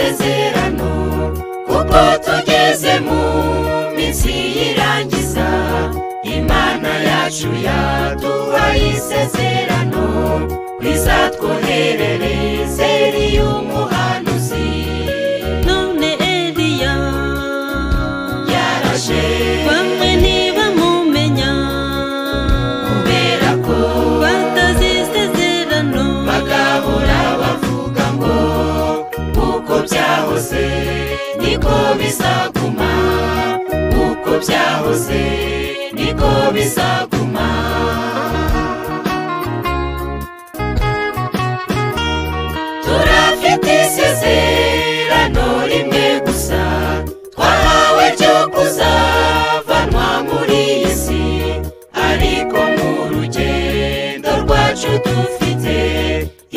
isezerano kuko tugeze mu minsi y'irangiza Imana yacu yaduhaye isezerano bizatwoherereza Eliya umuhanuzi none Eliya yaraje bamwe ntibamumenya kubera ko batazi isezerano bagahora bavuga ngo uko byahoze niko bizaguma uko byahoze niko bizaguma turafite isezerano rimwe gusa twahawe ryo kuzavanwa muri iyi si ariko mu rugendo rwacu dufite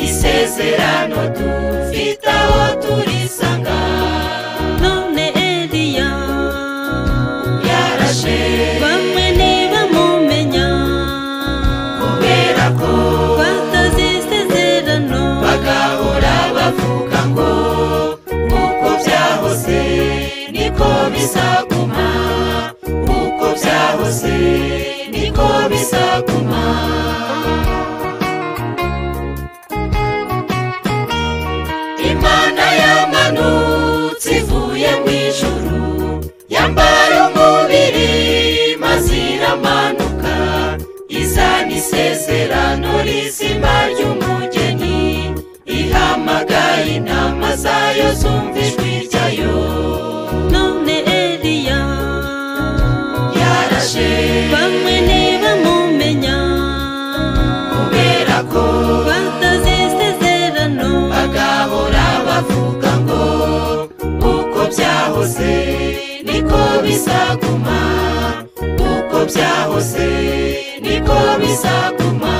isezerano dufite aho turisanga none Eliya yaraje bamwe ntibamumenya kubera ko batazi isezerano bagahora bavuga ngo uko byahoze niko bizaguma uko byahoze niko bizaguma Imana yamanutse ivuye mu ijuru yambara umubiri maze iramanuka izana isezerano rizima ry'umugeni ihamagaye intama zayo zumva ijwi ryayo none Eliya yaraje bamwe ntibamumenya kubera ko batazi isezerano bagahora bavuga ngo uko byahoze niko bizaguma uko byahoze niko bizaguma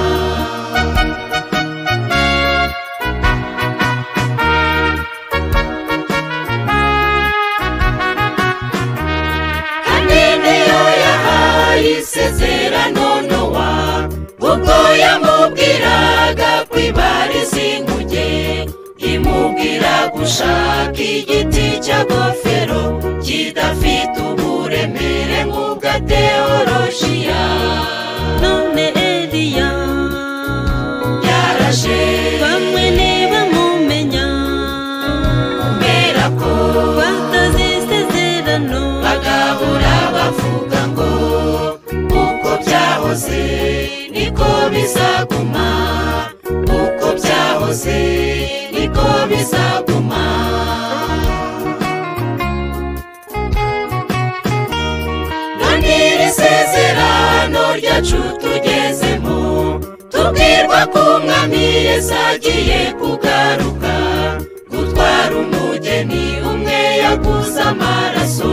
kandi niyo yahaye isezerano Nowa ubwo yamubwiraga kwibariza inkuge imubwira gushaka igiti cy'agofero kidafite uburemere nk'ubwa teolojiya none Eliya yaraje bamwe ntibamumenya kubera ko batazi isezerano bagahora bavuga ngo uko byahoze niko bizaguma uko byahoze niko bizaguma none iri sezerano ryacu tugezemo tubwirwa ko umwami Yesu agiye kugaruka gutwara umugeni umwe yaguze amaraso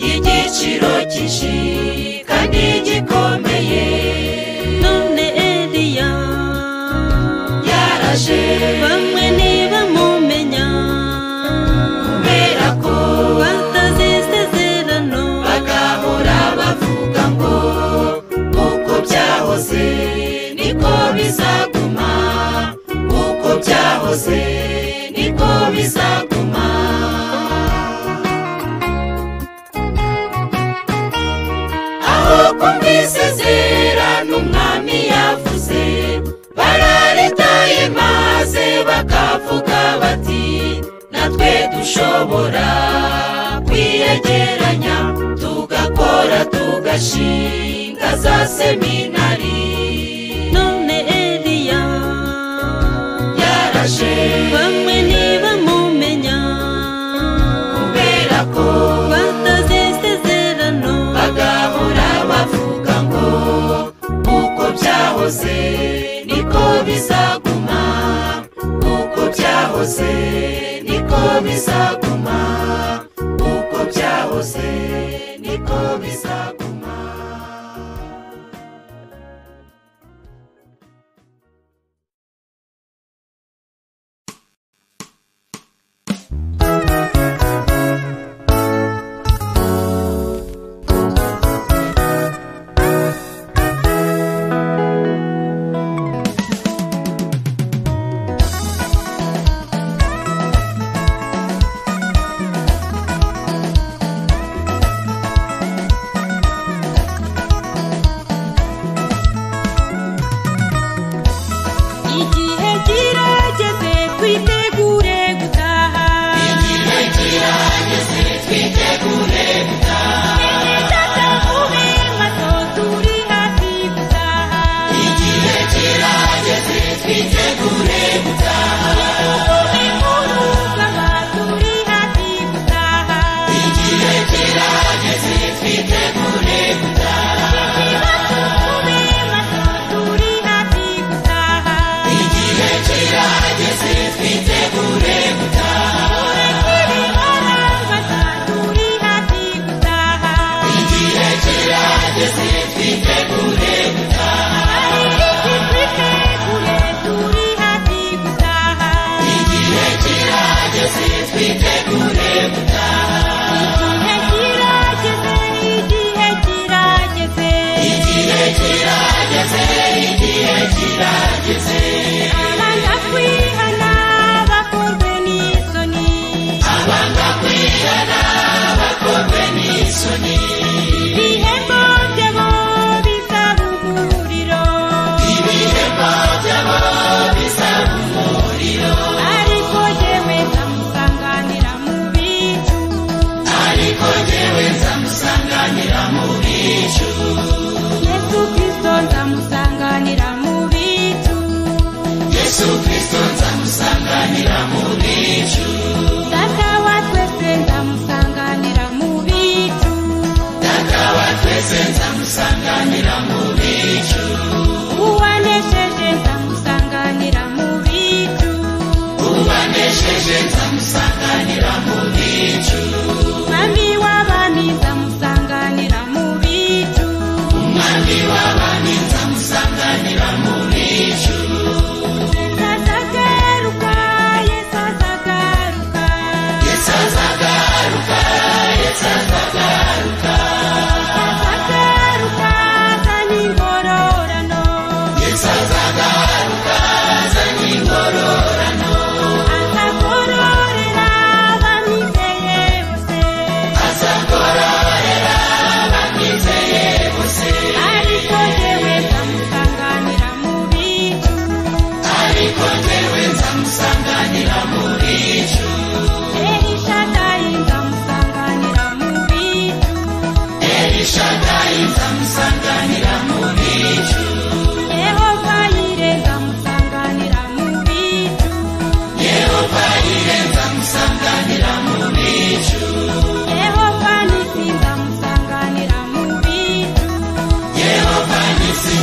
y'igiciro cyinshi kandi gikomeye none Eliya yaraje bamwe ntibamumenya kubera ko batazi isezerano bagahora bavuga ngo uko byahoze niko bizaguma uko byahoze niko bizaguma aho kumva isezerano umwami yavuze bararitaye maze bakavuga bati natwe dushobora kwiyegeranya tugakora tugashinga za seminari none Eliya yaraje bamwe ntibamumenya kubera ko batazi isezerano bagahora bavuga ngo uko byahoze niko bizaguma uko byahoze niko bizaguma uko byahoze niko bizaguma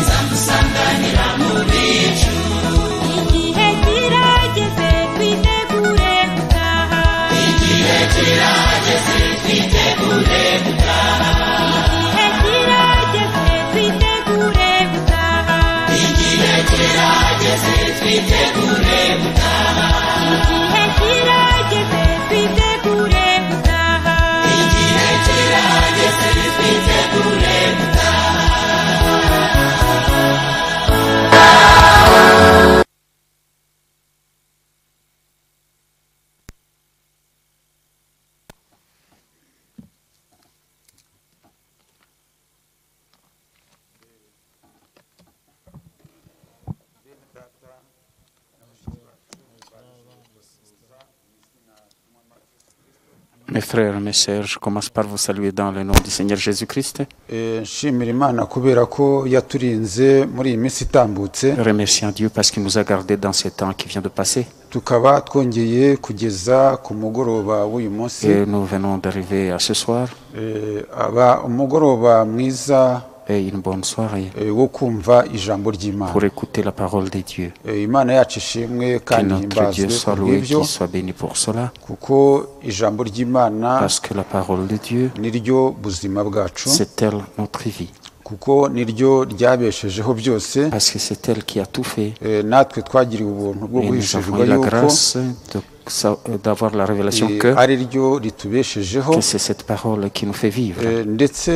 nzamusanganira mu bicu. igihe kirageze twitegure gutaha, Igihe kirageze twitegure gutaha. igihe kirageze twitegure gutaha, Igihe kirageze twitegure gutaha. igihe kirageze twitegure gutaha. Igihe kirageze twitegure gutaha. Mes frères, mes sœurs, je commence par vous saluer dans le nom du Seigneur Jésus-Christ, nshimira Imana kubera ko yaturinze muri iyi minsi itambutse, remerciant Dieu parce qu'il nous a gardés dans ce temps qui vient de passer. tukaba twongeye kugeza ku mugoroba w'uyu munsi. Et nous venons d'arriver à ce soir Aba umugoroba mwiza et une bonne soirée wo kumva ijambo ry'Imana. pour écouter la parole de Dieu. Imana yacu ishimwe Que kandi notre Dieu himbazwe soit ku loué, bw'ibyo, qu'il soit béni pour cela, kuko ijambo ry'Imana parce que la parole de Dieu, niryo buzima bwacu, c'est elle notre vie, kuko niryo ryabeshejeho byose. parce que c'est elle qui a tout fait. Natwe twagiriwe ubuntu bwo Et nous avons guhishurirwa eu la yuko grâce d'avoir la révélation que ari ryo ritubeshejeho, c'est cette parole qui nous fait vivre. ndetse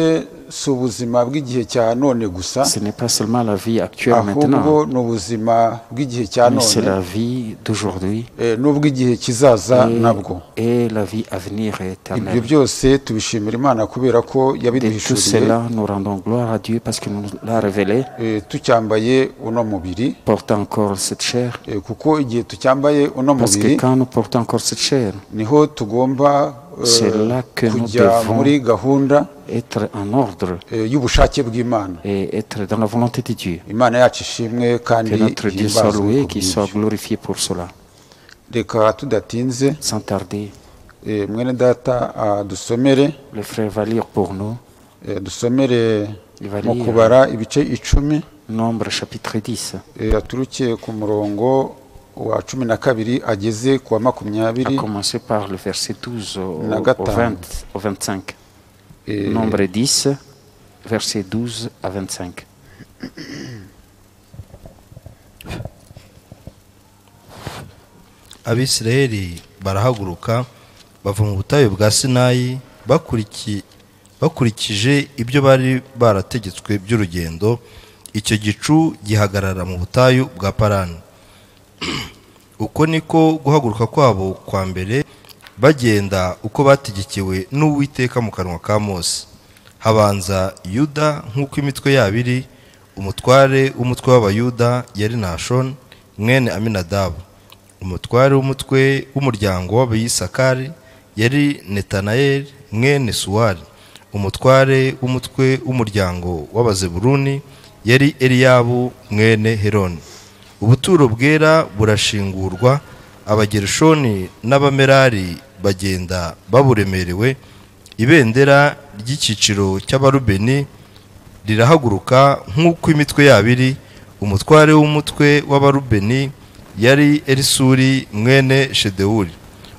si ubuzima bw'igihe cya none gusa, Ce n'est pas seulement la vie actuelle ahubwo maintenant, ni ubuzima bw'igihe cya mais c'est none, la vie d'aujourd'hui n'ubw'igihe kizaza nabwo. et la vie à venir Ibyo éternelle. byose tubishimira Imana kubera ko De tout yabiduhishuriye, cela, nous rendons gloire à Dieu parce qu'il nous l'a révélé, tucyambaye uno mubiri, portant encore cette chair. kuko igihe tucyambaye uno Parce que mubiri quand nous portons encore cette chair, niho tugomba c'est là que nous kujya devons muri gahunda être en ordre y'ubushake bw'Imana. et être dans la volonté de Dieu. Imana yacu ishimwe kandi Que notre Dieu soit himbazwe loué, ku qu'il soit bw'ibyo. glorifié pour cela. Reka tudatinze, Sans tarder, mwene data dusomere le frère va lire pour nous dusomere Il va mu lire kubara ibice 10, Nombre chapitre 10, aturukiye ku murongo wa 12 ageze ku wa à 20. commencer par le verset 12 Na gatanu. au 25. Eh, Nombre 10, verset 12 à 25. Abisirayeli barahaguruka bava mu butayu bwa Sinayi bakurikije ibyo bari barategetswe by'urugendo. Icyo gicu gihagarara mu butayu bwa Parani. Uko niko guhaguruka kwabo kwa mbere, bagenda uko bategekewe n'Uwiteka mu kanwa ka Mose. Habanza Yuda nk'uko imitwe yabo iri. Umutware w'umutwe w'Abayuda yari Nashoni mwene Aminadabu. Umutware w'umutwe w'umuryango w'Abayisakari yari Netanayeli mwene Suwari. Umutware w'umutwe w'umuryango w'Abazebuluni yari Eliyabu mwene Heroni. Ubuturo bwera burashingurwa, Abagerishoni n'Abamerari bagenda baburemerewe. Ibendera ry'icyiciro cy'Abarubeni rirahaguruka nk'uko imitwe yabo iri. Umutware w'umutwe w'Abarubeni yari Elisuri mwene Shedewuri.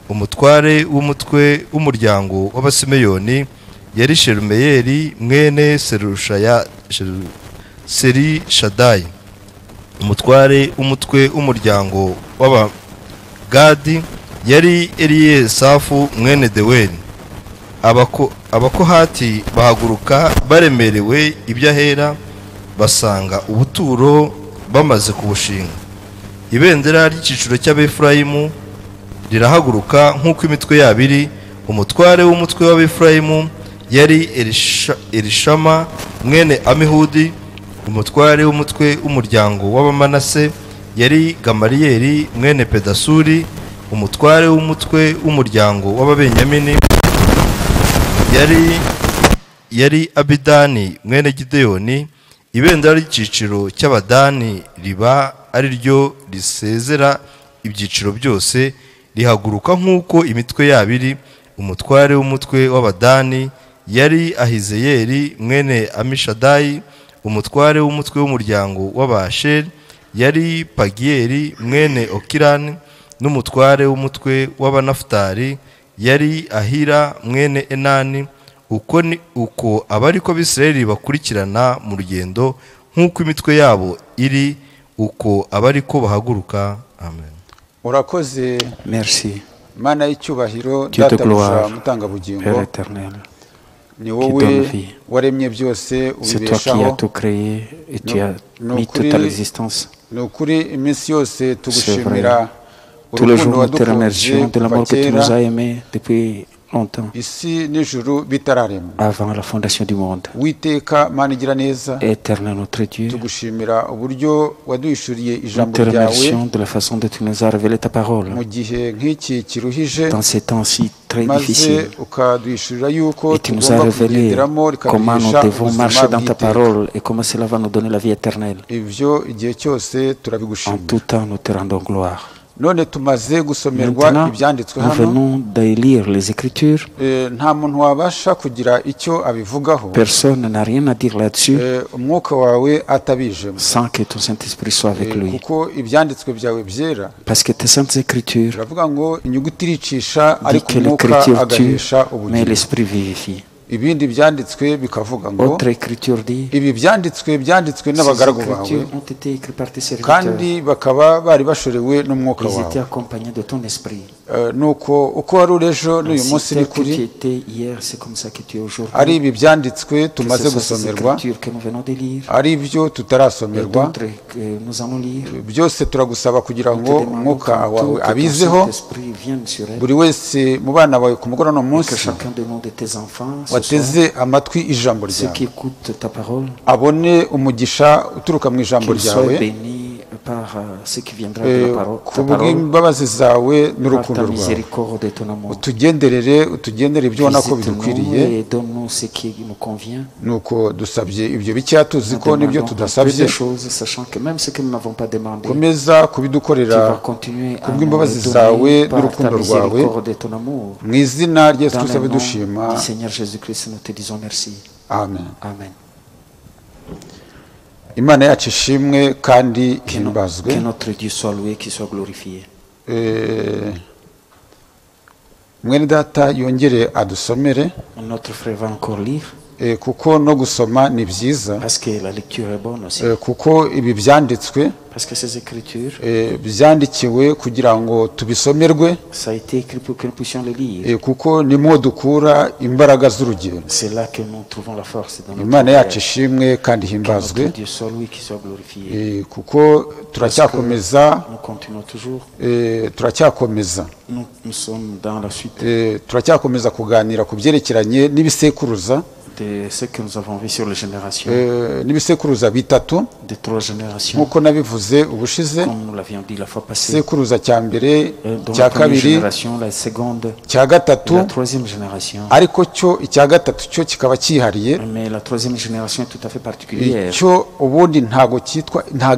Umutware w'umutwe w'umuryango w'Abasimeyoni yari Shelumeyeli mwene Serishadayi. Umutware w'umutwe w'umuryango w'Abagadi yari Eliyesafu mwene Deweli. Abakohati bahaguruka baremerewe iby'ahera, basanga ubuturo bamaze kubushinga. Ibendera ry'icyiciro cy'Abefurayimu rirahaguruka nk'uko imitwe yabo iri. Umutware w'umutwe w'Abefurayimu yari Elishama mwene Amihudi. Umutware w'umutwe w'umuryango w'Abamanase yari Gamariyeli mwene Pedasuri. Umutware w'umutwe w'umuryango w'Ababenyamini yari Abidani mwene Gideyoni. Ibendera ry'icyiciro cy'Abadani riba ari ryo risezera ibyiciro byose, rihaguruka nk'uko imitwe yabo iri. Umutware w'umutwe w'Abadani yari Ahizeyeli mwene Amishadayi. umutware w'umutwe w'umuryango w'abasheri yari Pagiyeli mwene Okirani, n'umutware w'umutwe w'abanafutali yari Ahira mwene Enani. Uko abariko Bisirayeli bakurikirana mu rugendo nk'uko imitwe yabo iri, uko abariko bahaguruka. Amen. urakoze Merci, mana y'icyubahiro, Dieu de databuja gloire, mutangabugingo, Père éternel. ni qui wowe donne vie. waremye byose C'est toi qui as ubibeshaho. tout créé et tu as Nous mis toute à l'existence. ni ukuri iminsi yose C'est tugushimira vrai. Tous les urukundo jours, nous te wadukunze remercions de kuva l'amour que tu nous kera as aimés depuis longtemps, isi n'ijuru bitararemwa. avant la fondation du monde. Witeka mana igira neza, Éternel notre Dieu, tugushimira uburyo waduhishuriye nous ijambo te ryawe remercions de la façon dont tu nous as révélé ta parole mu gihe nk'iki kiruhije, dans ces temps-ci très maze difficiles. ukaduhishurira yuko Et tu nous as tugomba révélé kugenderamo comment nous rikaduhisha devons marcher ubuzima dans ta bw'iteka. parole et comment cela va nous donner la vie éternelle. Ibyo igihe cyose En turabigushimira. tout temps, nous te rendons gloire. None tumaze gusomerwa Maintenant, ibyanditswe nous hano, venons de lire les Écritures. nta muntu wabasha kugira icyo abivugaho Personne n'a rien à dire là-dessus umwuka wawe atabijemo, sans que ton Saint-Esprit soit avec lui. kuko ibyanditswe byawe byera Parce que tes saintes Écritures biravuga ngo inyuguti iricisha disent ariko que umwuka l'Écriture tue, agahesha mais ubugingo. l'Esprit vivifie. Ibindi byanditswe bikavuga ngo Autre Écriture dit, ibi byanditswe byanditswe ces n'abagaragu bawe, Écritures ont été écrites par tes serviteurs. kandi bakaba bari bashorewe n'umwuka Ils étaient wawe. accompagnés de ton Esprit. Nuko uko wari uri ejo n'uyu Ainsi munsi tel ni que tu kuri, étais hier, c'est comme ça que tu es aujourd'hui. ari ibi byanditswe Que tumaze ce soit ces gusomerwa, Écritures que nous venons de lire ari ibyo et tutarasomerwa, d'autres que nous allons lire. byose turagusaba kugira Nous te ngo demandons umwuka qu'en tout, wawe que ton abizeho Saint-Esprit vienne sur elle, buri wese mu bana bawe ku mugoroba et que munsi chacun de nous, de tes enfants, ce soir, wateze amatwi ijambo ceux ryawe, qui écoutent ta parole, abone umugisha uturuka mu ijambo qu'ils soient ryawe, bénis par ce qui viendra de la parole, ku ta parole, bw'imbabazi zawe par n'urukundo ta rwawe. miséricorde et ton amour. utugendere ibyo ubona ko Visite-nous bidukwiriye. et donne-nous ce qui nous convient. Nuko dusabye ibyo bikeya tuzi Nous ko n'ibyo demandons peu tudasabye, de choses, sachant que même ce que nous n'avons pas demandé, komeza tu kubidukorera vas continuer à nous kubw'imbabazi le zawe donner par ta n'urukundo rwawe, miséricorde et ton amour. mu izina rya Yesu Dans Kristo le nom bidushima, du Seigneur Jésus-Christ, nous te disons merci. amen. Amen. Imana yacu ishimwe kandi Que, no- himbazwe. que notre Dieu soit loué, qu'il soit glorifié. Mwene data yongere adusomere, Notre frère va encore lire, kuko no gusoma ni byiza, parce que la lecture est bonne aussi. kuko ibi byanditswe Parce que ces écritures, byandikiwe kugira ngo tubisomerwe, ça a été écrit pour que nous puissions le lire. kuko nimwo dukura imbaraga z'urugendo. C'est là que nous trouvons la force dans notre Imana yacu voyage. ishimwe kandi Que himbazwe, notre Dieu soit loué, qu'il soit glorifié. kuko turacyakomeza, Nous continuons toujours. turacyakomeza, Nous sommes dans la suite turacyakomeza kuganira ku byerekeranye n'ibisekuruza, de ce que nous avons vu sur les générations, n'ibisekuruza bitatu des 3 générations, nk'uko nabivuze ubushize. comme nous l'avions dit la fois passée. Isekuruza cya mbere, Dans cya la première kabiri, génération, la seconde, cya et gatatu, la 3e génération. ariko cyo icya gatatu cyo kikaba cyihariye. Mais la 3e génération est tout à fait particulière. Icyo ubundi ntago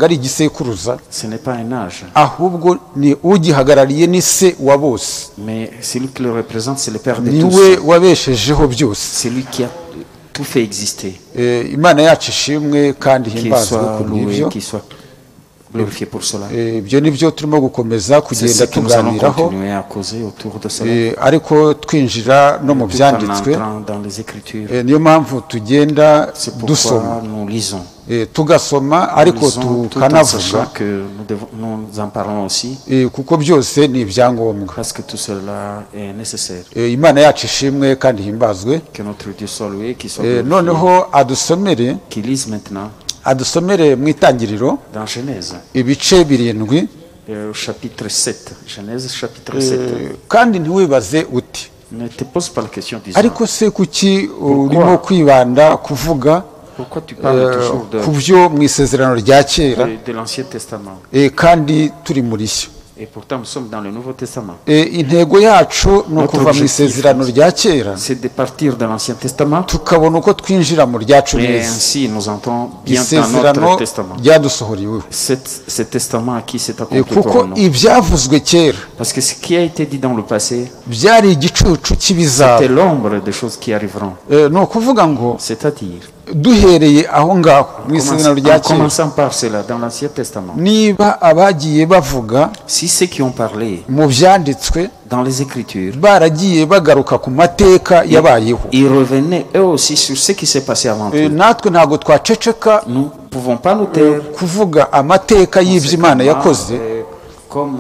ari igisekuruza, Ce n'est pas un âge, ahubwo ni ugihagarariye ni se wa bose, mais celui qui le représente, c'est le Père de niwe tous. wabeshejeho byose. C'est lui qui a tout fait exister. Imana yacu ishimwe kandi Qu'il himbazwe soit ku loué, bw'ibyo. qu'il soit glorifié pour cela. Ibyo ni byo turimo gukomeza C'est kugenda ce que nous allons tuganiraho, continuer à causer autour de cela. ariko twinjira no mu Tout en byanditswe. entrant dans les Écritures. Niyo mpamvu tugenda C'est dusoma, pourquoi nous lisons. tugasoma ariko Lisons tout en tukanavuga, sachant que nous en parlons aussi, kuko byose ni ibyangombwa. parce que tout cela est nécessaire. Imana yacu ishimwe kandi himbazwe. Que notre Dieu soit loué, qu'il soit glorifié. Noneho adusomere Qu'il lise maintenant mu itangiriro dans Genèse, ibice birindwi, au chapitre 7. Genèse, chapitre 7. kandi ntiwibaze uti Ne te pose pas la question disant ariko se kuki urimo kwibanda kuvuga pourquoi tu parles toujours ku byo mu isezerano rya kera, de l'Ancien Testament. kandi turi muri cyo. Et pourtant, nous sommes dans le Nouveau Testament. Intego yacu ni ukuva mu isezerano rya kera C'est de partir de l'Ancien Testament tukabona uko twinjira mu ryacu et neza, ainsi nous entrons bien dans isezerano notre testament. ryadusohoriweho. Ce testament à qui s'est accompli kuko pour nous. ibyavuzwe kera Parce que ce qui a été dit dans le passé, byari igicucu cy'ibizaba. c'était l'ombre des choses qui arriveront. Ni ukuvuga ngo C'est-à-dire, duhereye aho ngaho mu isezerano rya En kera commençant par cela, dans l'Ancien Testament, niba abagiye bavuga si ceux qui ont parlé mu byanditswe dans les Écritures, baragiye bagaruka ku mateka yabayeho, ils revenaient eux aussi sur ce qui s'est passé avant eux. natwe ntabwo twaceceka Nous ne pouvons pas nous taire. kuvuga amateka y'ibyo Imana yakoze Comme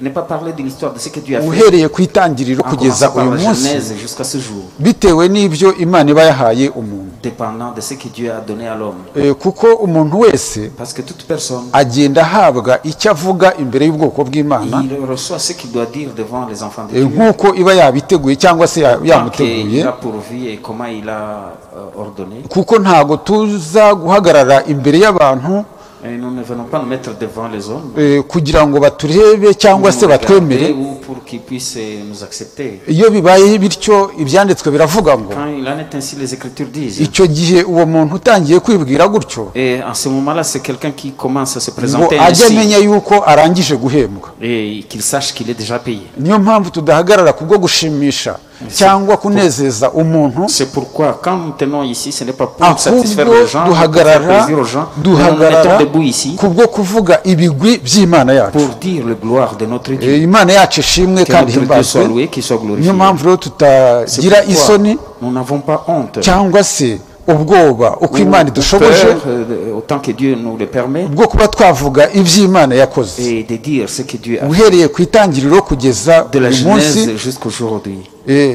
ne pas parler de l'histoire de ce que Dieu a fait uhereye ku itangiriro en kugeza commençant par uyu la munsi, Genèse jusqu'à ce jour, bitewe n'ibyo Imana iba yahaye umuntu. dépendant de ce que Dieu a donné à l'homme. Kuko umuntu wese Parce que toute personne, agenda ahabwa icyo avuga imbere y'ubwoko bw'Imana, il reçoit ce qu'il doit dire devant les enfants de Dieu. nk'uko iba yabiteguye cyangwa se Tant yamuteguye, qu'il a pourvu et comment il a ordonné. kuko ntabwo tuza guhagarara imbere y'abantu Et nous ne venons pas nous mettre devant les hommes kugira ngo baturebe cyangwa se nous regarder batwemere. ou pour qu'ils puissent nous accepter. Iyo bibaye bityo ibyanditswe biravuga ngo Quand il en est ainsi, les Écritures disent. icyo gihe uwo muntu utangiye kwibwira gutyo Et en ce moment-là, c'est quelqu'un qui commence à se ngo présenter ajye ainsi amenya yuko arangije guhembwa. et qu'il sache qu'il est déjà payé. Niyo mpamvu tudahagarara kubwo gushimisha cyangwa kunezeza umuntu, C'est pourquoi, quand nous tenons ici, ce n'est pas pour satisfaire ahubwo les gens, pour faire duhagarara plaisir aux gens. Nous nous mettons debout ici kubwo kuvuga ibigwi by'Imana yacu. pour dire le gloire de notre Dieu. Imana yacu ishimwe Que kandi notre Dieu soit himbazwe. loué, qu'il soit glorifié. Niyo mpamvu rero C'est tutagira pourquoi isoni nous n'avons pas honte. cyangwa se ubwoba uko Imana Ou idushoboje peur, autant que Dieu nous le permet, bwo kuba twavuga iby'Imana yakoze et de dire ce que Dieu a fait uhereye ku itangiriro kugeza de la uyu munsi. Genèse jusqu'aujourd'hui.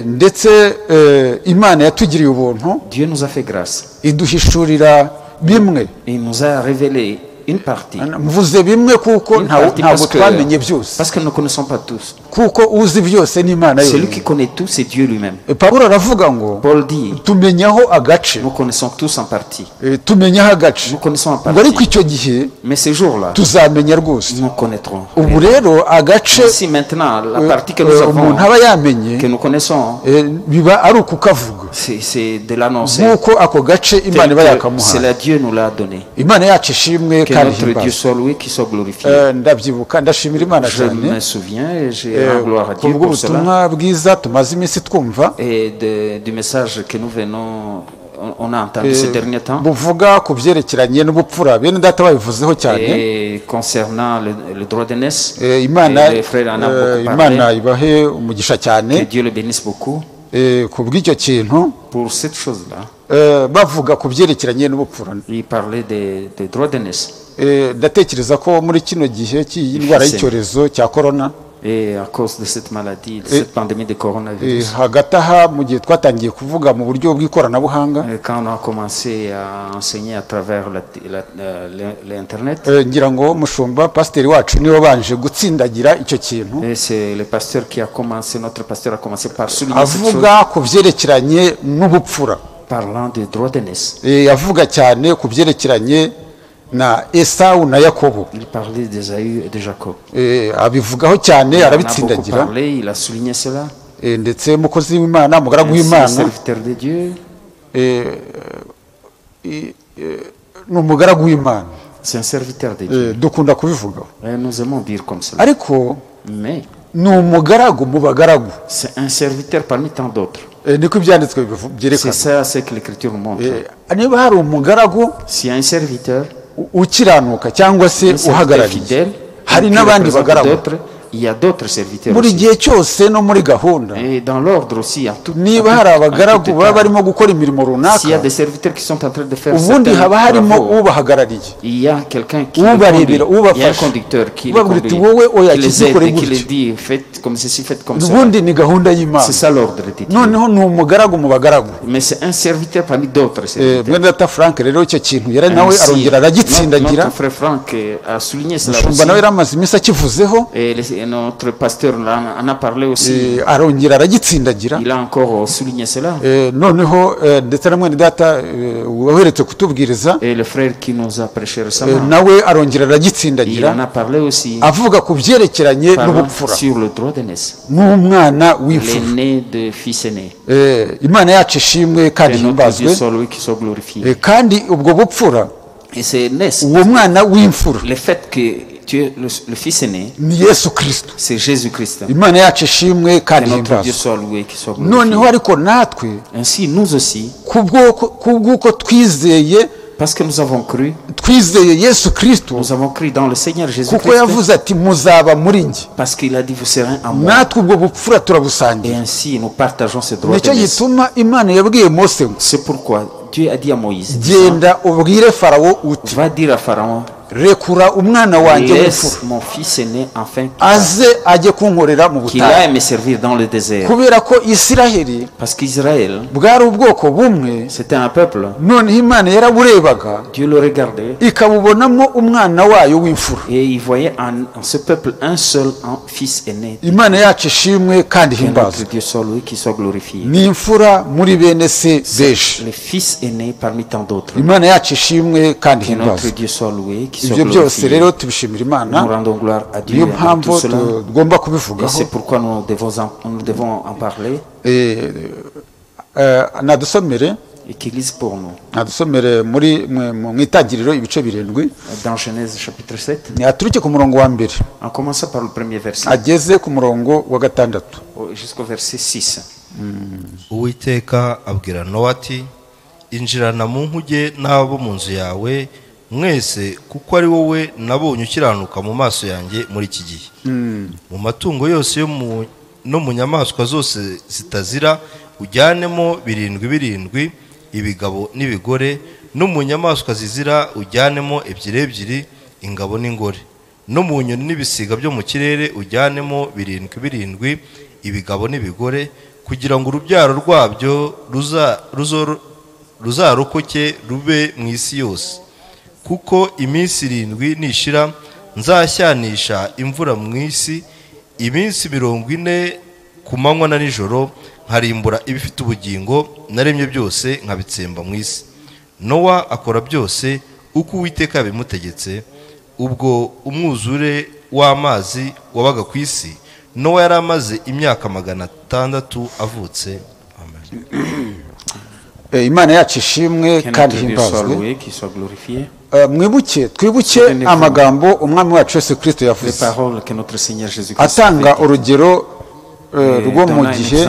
Ndetse Imana yatugiriye ubuntu, Dieu nous a fait grâce. iduhishurira bimwe. Il nous a révélé une partie. Mvuze bimwe kuko Une partie ntabwo twamenye byose, parce que nous ne connaissons pas tous. kuko uzi byose ni Imana Celui yonyine. qui connaît tout, c'est Dieu lui-même. Pawulo aravuga ngo Paul dit, tumenyaho agace, nous connaissons tous en partie. tumenyaho agace, Nous connaissons en ngo ariko partie. icyo gihe Mais ces jours-là, tuzamenya rwose. nous connaîtrons. Ubu rero agace Si maintenant, la partie que nous avons, umuntu aba yamenye que nous connaissons, biba ari ukukavuga, c'est de l'annoncer. nk'uko ako gace Imana iba C'est yakamuhaye. la Dieu nous l'a donné. Imana yacu ishimwe Que kandi notre Dieu himbazwe. soit loué, qu'il soit glorifié. Ndabyibuka ndashimira Imana Je cyane me souviens et j'ai rends gloire à Dieu kubwo pour cela. ubutumwa bwiza tumaze iminsi twumva, Et du message que nous venons, on a entendu ces derniers temps. buvuga ku byerekeranye n'ubupfura. Bene data babivuzeho cyane. Et concernant le droit d'aînesse, Imana et les frères en ont beaucoup Imana parlé. ibahe umugisha cyane Que Dieu le bénisse beaucoup ku bw'icyo kintu. pour cette chose-là. Bavuga ku byerekeranye n'ubupfura, Il parlait des droits d'aînesse. ndatekereza ko muri kino gihe cy'iyi ndwara y'icyorezo cya korona, Et à cause de cette maladie, de cette pandémie de coronavirus, hagati aha mu gihe twatangiye kuvuga mu buryo bw'ikoranabuhanga, quand on a commencé à enseigner à travers l'Internet, ngira ngo mushumba pasiteri wacu niwe wabanje gutsindagira icyo kintu, et c'est le pasteur qui a commencé, notre pasteur a commencé par souligner cette chose, avuga ku byerekeranye n'ubupfura. parlant des droits d'aînesse. Avuga cyane ku byerekeranye na Esawu na Yakobo. Il parlait d'Ésaü et de Jacob. Abivugaho cyane, Il en a beaucoup arabitsindagira. parlé, il a souligné cela. Ndetse umukozi w'Imana, umugaragu Ainsi, le w'Imana, serviteur de Dieu, ni umugaragu w'Imana. c'est un serviteur de Dieu. Dukunda kubivugaho, Et nous aimons dire comme cela. ariko Mais ni umugaragu mu bagaragu. c'est un serviteur parmi tant d'autres. Niko ibyanditswe C'est byerekana. ça ce que l'Écriture nous montre. Niba hari umugaragu S'il y a un serviteur, ukiranuka cyangwa se un serviteur uhagarariye, fidèle, hari qui n'abandi représente bagaragu. d'autres, il y a d'autres serviteurs Buri aussi. gihe cyose no muri gahunda, Et dans l'ordre aussi, en tout, niba hari abagaragu baba barimo gukora imirimo s'il y a runaka, des serviteurs qui sont en train de faire ubundi certains haba harimo travaux, ubahagarariye, il y a quelqu'un qui ubarebera, les conduit. Il y a un ubafasha, conducteur qui les ubabwira conduit, uti wowe oya qui les kizikore aide, qui les gutya. dit faites comme ceci, faites comme ça. Ubundi ni gahunda y'Imana. C'est ça l'ordre de Dieu. Noneho ni umugaragu mu bagaragu. Mais c'est un serviteur parmi d'autres serviteurs. Mwene data Frank rero icyo kintu yari nawe Ainsi, arongera aragitsindagira. notre frère Franck a souligné cela Mushumba nawe aussi. yari amaze iminsi akivuzeho, Et notre pasteur en a parlé aussi. arongera aragitsindagira. Il a encore souligné cela. Noneho ndetse na mwene data waheretse kutubwiriza, Et le frère qui nous a prêché récemment, nawe arongera il aragitsindagira, en a parlé aussi. avuga ku byerekeranye Parlant n'ubupfura sur le droit d'aînesse. nk'umwana w'imfura. L'aîné de fils aîné. Imana yacu ishimwe kandi Que notre Dieu himbazwe. soit loué, qu'il soit glorifié. Kandi ubwo bupfura, Et c'est n'est uwo mwana w'imfura, le fait que tu es le fils aîné, ni yesu kirisito. c'est Jésus-Christ. Imana yacu ishimwe Que kandi notre Dieu himbazwe. soit loué, qu'il soit Noneho glorifié. ariko natwe Ainsi, nous aussi, kubw'uko twizeye parce que nous avons cru yesu kirisito, nous avons cru dans le Seigneur kuko Jésus-Christ, yavuze ati muzaba muri njye, parce qu'il a dit vous serez en moi. natwe ubwo bupfura Et turabusangira. ainsi, nous partageons ce droit de Nicyo naissance. gituma Imana yabwiye Mose ngo C'est pourquoi Dieu a dit à Moïse, genda ubwire Farawo uti va dire à Pharaon, rekura umwana wanjye laisse w'imfura mon fils aîné afin aze ajye kunkorera mu qu'il butayu, aille me servir dans le désert. kubera ko Isiraheli Parce qu'Israël, bwari ubwoko bumwe, c'était un peuple. noneho Imana yaraburebaga Dieu le regardait ikabubonamo umwana wayo w'imfura. et il voyait en ce peuple un seul fils aîné. Imana yacu ishimwe kandi Que notre himbazwe. Dieu soit loué, qu'il soit glorifié. Ni imfura muri bene se benshi. Le fils aîné parmi tant d'autres. Imana yacu ishimwe kandi Que notre himbazwe. Dieu soit loué, qu'il soit Ibyo byose glorifié. rero tubishimira Nous Imana, rendons gloire à Dieu niyo dans mpamvu tout cela. tugomba Et kubivugaho. c'est pourquoi nous devons en parler Nadusomere et qu'il lise pour nous. mu itangiriro ibice birindwi, Dans Genèse chapitre 7, aturuke ku murongo wa mbere en commençant par le premier verset ageze ku murongo wa gatandatu. jusqu'au verset 6. Uwiteka abwira Nowa ati injirana mu nkuge n'abo mu nzu yawe mwese kuko ari wowe nabonye ukiranuka mu maso yanjye muri iki gihe. Mu matungo yose no mu nyamaswa zose zitazira ujyanemo birindwi birindwi, ibigabo n'ibigore, no mu nyamaswa zizira ujyanemo ebyiri ebyiri, ingabo n'ingore, no mu nyoni n'ibisiga byo mu kirere ujyanemo birindwi birindwi, ibigabo n'ibigore, kugira ngo urubyaro rwabyo ruzarokoke rube mu isi yose. Kuko iminsi 7 nishira nzashyanisha imvura mu isi iminsi 40 ku manywa na nijoro, nkarimbura ibifite ubugingo naremye byose nkabitsemba mu isi. Nowa akora byose uko Uwiteka yabimutegetse. Ubwo umwuzure w'amazi wabaga ku isi, Nowa yari amaze imyaka 600 avutse. Amen. Imana yacu ishimwe Que kandi notre Dieu soit himbazwe. loué, qu'il soit glorifié. Twibuke amagambo umwami wacu Yesu Kristo Les yavuze paroles que notre Seigneur Jésus-Christ a atanga faites. urugero rwo mu gihe,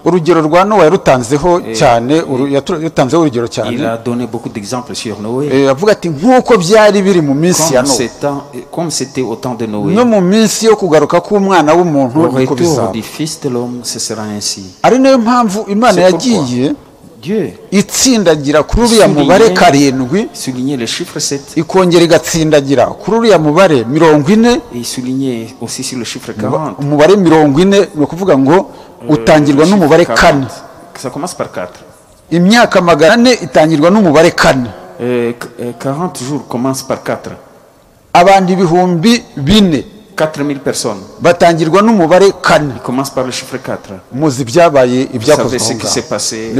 urugero rwa Nowa yarutanzeho cyane, yarutanzeho urugero Il cyane, a donné beaucoup d'exemples sur Noé. avuga ati nk'uko byari biri mu minsi ya Nowa, Comme c'était au temps de Noé, no mu minsi yo kugaruka k'umwana w'umuntu au niko retour bizaba. du Fils de l'homme, ce sera ainsi. Ari nayo mpamvu Imana C'est pourquoi yagiye Dieu itsindagira kuri uriya mubare karindwi, soulignait le chiffre 7 ikongera igatsindagira kuri uriya mubare 40, et il soulignait aussi sur le chiffre 40. umubare 40 ni ukuvuga ngo utangirwa Le n'umubare chiffre 4. 40. Ça commence par 4. Imyaka 400 itangirwa n'umubare 4. 40 jours commencent par 4. Abandi ibihumbi 4 4000 personnes. batangirwa n'umubare 4. Il commence par le chiffre 4. Muzi byabaye Vous savez ibyakozwe ce aho qui s'est ngaho. passé,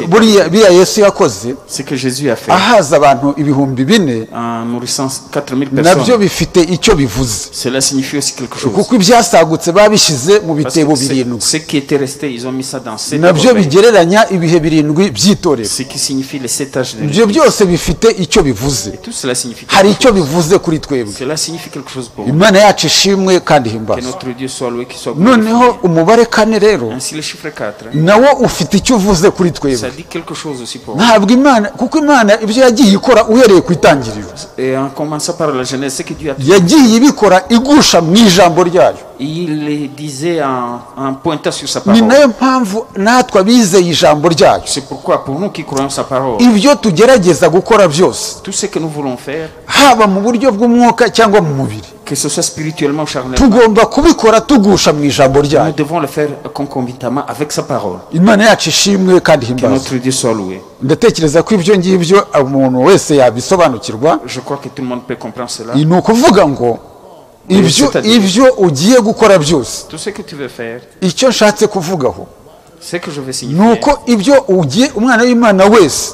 Buriya Yesu yakoze ce que Jésus a fait ahaza abantu ibihumbi 4, en nourrissant 4000 nabyo personnes. bifite icyo bivuze, Cela signifie aussi quelque chose. kuko ibyasagutse babishyize mu Parce que bitebo 7. ce qui était resté, ils ont mis ça dans 7 nabyo bigereranya ibihe 7 by'itorero. ce qui signifie les 7 âges de Ibyo l'Église. byose bifite icyo bivuze, Et tout cela signifie hari quelque icyo chose. bivuze kuri twebwe. Cela signifie quelque chose pour nous. Imana yacu ishimwe kandi Que himbazwe. notre Dieu soit loué, qu'il soit glorifié. Noneho umubare 4 rero Ainsi le chiffre 4, nawo ufite icyo uvuze kuri ça twebwe. dit quelque chose aussi pour nous. Ntabwo Imana, kuko Imana ibyo yagiye ikora uhereye ku itangiriro, Et en commençant par la Genèse, ce que Dieu a dit, yagiye ibikora igusha mu ijambo ryayo. il le disait en pointant sur sa Ni parole. nayo mpamvu natwe abizeye ijambo ryayo, C'est pourquoi pour nous qui croyons sa parole, ibyo tugerageza gukora byose, tout ce que nous voulons faire, haba mu buryo bw'umwuka cyangwa mu mubiri, que ce soit spirituellement ou charnellement, tugomba kubikora tugusha mu ijambo nous ryayo. devons le faire concomitamment avec sa parole. Imana yacu ishimwe kandi Que himbazwe. notre Dieu soit loué. Ndatekereza ko ibyo ngibyo umuntu wese yabisobanukirwa. Je crois que tout le monde peut comprendre cela. Ni ukuvuga ngo ibyo ugiye gukora byose, Tout ce que tu veux faire, icyo nshatse kuvugaho ce que je veux ni signifier, uko ibyo ugiye umwana w'Imana wese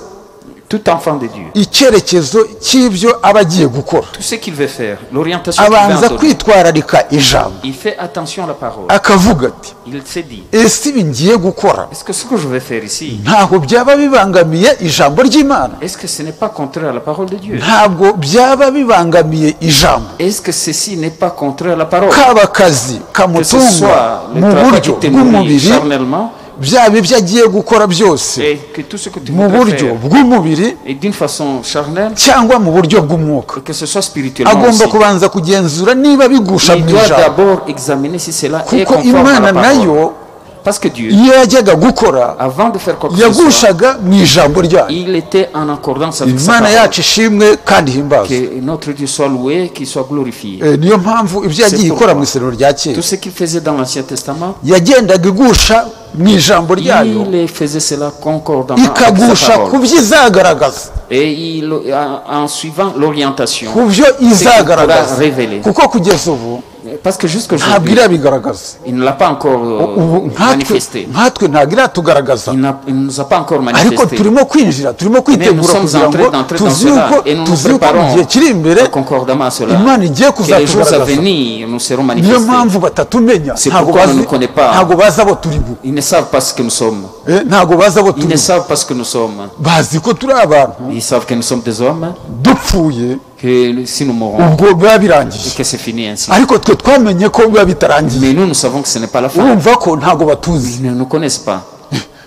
Tout enfant de Dieu, icyerekezo cy'ibyo aba agiye gukora tout ce qu'il veut faire, l'orientation qu'il veut abanza en donner, kwitwararika ijambo il fait attention à la parole. akavuga ati Il s'est dit, ese ibi ngiye gukora est-ce que ce que je vais faire ici, ntabwo byaba bibangamiye ijambo ry'Imana est-ce que ce n'est pas contraire à la parole de Dieu? ntabwo byaba bibangamiye ijambo Est-ce que ceci n'est pas contraire à la parole? kaba akazi Que ce kamutunga soit le mu travail qui buryo te nourrit bw'umubiri charnellement byaba ibyo agiye gukora byose et que tout ce que tu mu voudrais buryo faire bw'umubiri et d'une façon charnelle, cyangwa mu buryo bw'umwuka que ce soit spirituellement agomba aussi. kubanza kugenzura niba bigusha Il mu doit ijambo d'abord examiner si cela est kuko conforme à Imana la parole. nayo Parce que Dieu, iyo yajyaga gukora avant de faire quoi que ce soit, yagushaga mu ijambo ryayo il était en accordance avec sa Imana parole. yacu ishimwe kandi himbazwe Que notre Dieu soit loué, qu'il soit glorifié. niyo mpamvu ibyo yagiye ikora mu isezerano rya kera Tout ce qu'il faisait dans l'Ancien Testament, yagendaga igusha mu ijambo ryayo il faisait cela concordamment avec ikagusha sa ku parole. byo izagaragaza Et en suivant l'orientation, ku byo pourra izagaragaza révéler. kuko kugeza ubu Parce que ntabwo jusqu'aujourd'hui, irabigaragaza il ne l'a pas encore ubu manifesté. nkatwe ntabwo iratugaragaza Il ne nous a pas encore ariko manifesté. turimo kwinjira turimo Mais nous kwitegura sommes kugira en train ngo d'entrer dans tuzi cela yuko et nous nous tuzi yuko mu préparons gihe kiri imbere concordamment à cela. Imana igiye Que les jours à kuzatugaragaza venir, nous serons niyo manifestés. mpamvu batatumenya C'est ntabwo pourquoi on bazi ne connaît pas. ntabwo bazi abo turi bo Ils ne savent pas ce que nous sommes. ntabwo bazi abo Ils turi ne bo savent pas ce que nous sommes. bazi ko turi abantu Ils savent que nous sommes des hommes, dupfuye que si nous mourons, ubwo biba et birangije que c'est fini ainsi. ariko twe twamenye ko biba bitarangiye Mais nous savons que ce n'est pas la fin. urumva ko ntabwo batuzi Ils ne nous connaissent pas.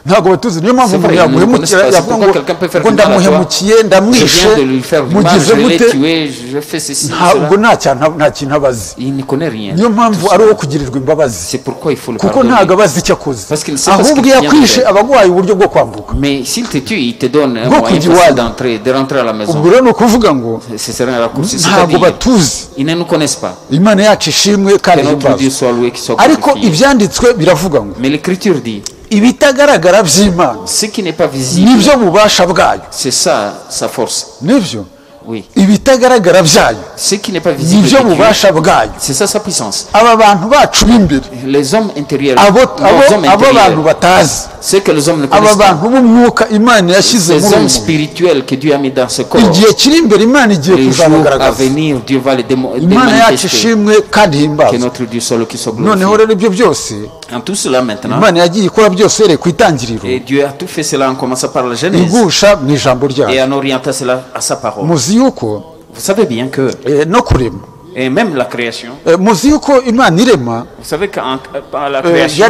ntabwo batuzi niyo mpamvu C'est umuntu vrai, yamuhemukira nous ne yavuga connaissons ngo pas. Quelqu'un peut faire ngo du mal à toi. ndamuhemukiye Je ndamwishe viens de lui faire du mal, mugize je l'ai mute tué, je fais ceci, ntabwo cela. nta kintu abazi Il ne connaît rien. niyo mpamvu ari uwo kugirirwa imbabazi C'est pourquoi il faut le kuko pardonner. ntabwo abazi icyo akoze Parce qu'il ne sait pas ce ahubwo qu'il iyo vient de yakwishe faire. aba aguhaye uburyo bwo kwambuka Mais s'il te tue, il te donne un Bwo moyen kujya facile iwanyu. de rentrer à la maison. ubwo rero ni ukuvuga ngo Ce serait un raccourci. ntabwo C'est-à-dire, batuzi ils ne nous connaissent pas. imana yacu ishimwe Que kandi notre Dieu himbazwe soit loué, qu'il soit ariko glorifié. ibyanditswe biravuga ngo Mais l'Écriture dit, ibitagaragara by'imana ce qui n'est pas visible, nibyo bubasha bwayo c'est ça sa force. nibyo Oui. ibitagaragara byayo Ce qui n'est pas visible, nibyo de Dieu, bubasha bwayo c'est ça sa puissance. aba bantu bacu b'imbere Les hommes intérieurs, abo nos hommes bantu intérieurs, batazi ceux que les hommes ne aba connaissent pas, bantu b'umwuka imana yashyize ces muri hommes uyu spirituels que Dieu a mis dans ce corps, igihe kiri imbere imana igiye les jours à kuzabagaragaza venir, Dieu va les imana yacu démanifester. ishimwe kandi Que himbazwe notre Dieu soit le qui soit noneho glorifié. rero ibyo byose En tout cela maintenant, imana yagiye ikora byose uhereye ku itangiriro et Dieu a tout fait cela en commençant par la Genèse igusha mu ijambo et ryayo en orientant cela à sa parole. muzi yuko Vous savez bien que, no kurema et même la création, muzi yuko imana irema vous savez qu'en par la création,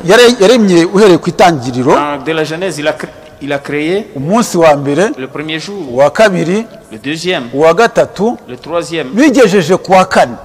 yaremye uhereye ku itangiriro de la Genèse, il a créé umunsi wa mbere le premier jour, uwa kabiri le deuxième, uwa gatatu le troisième, bigejeje ku wa kane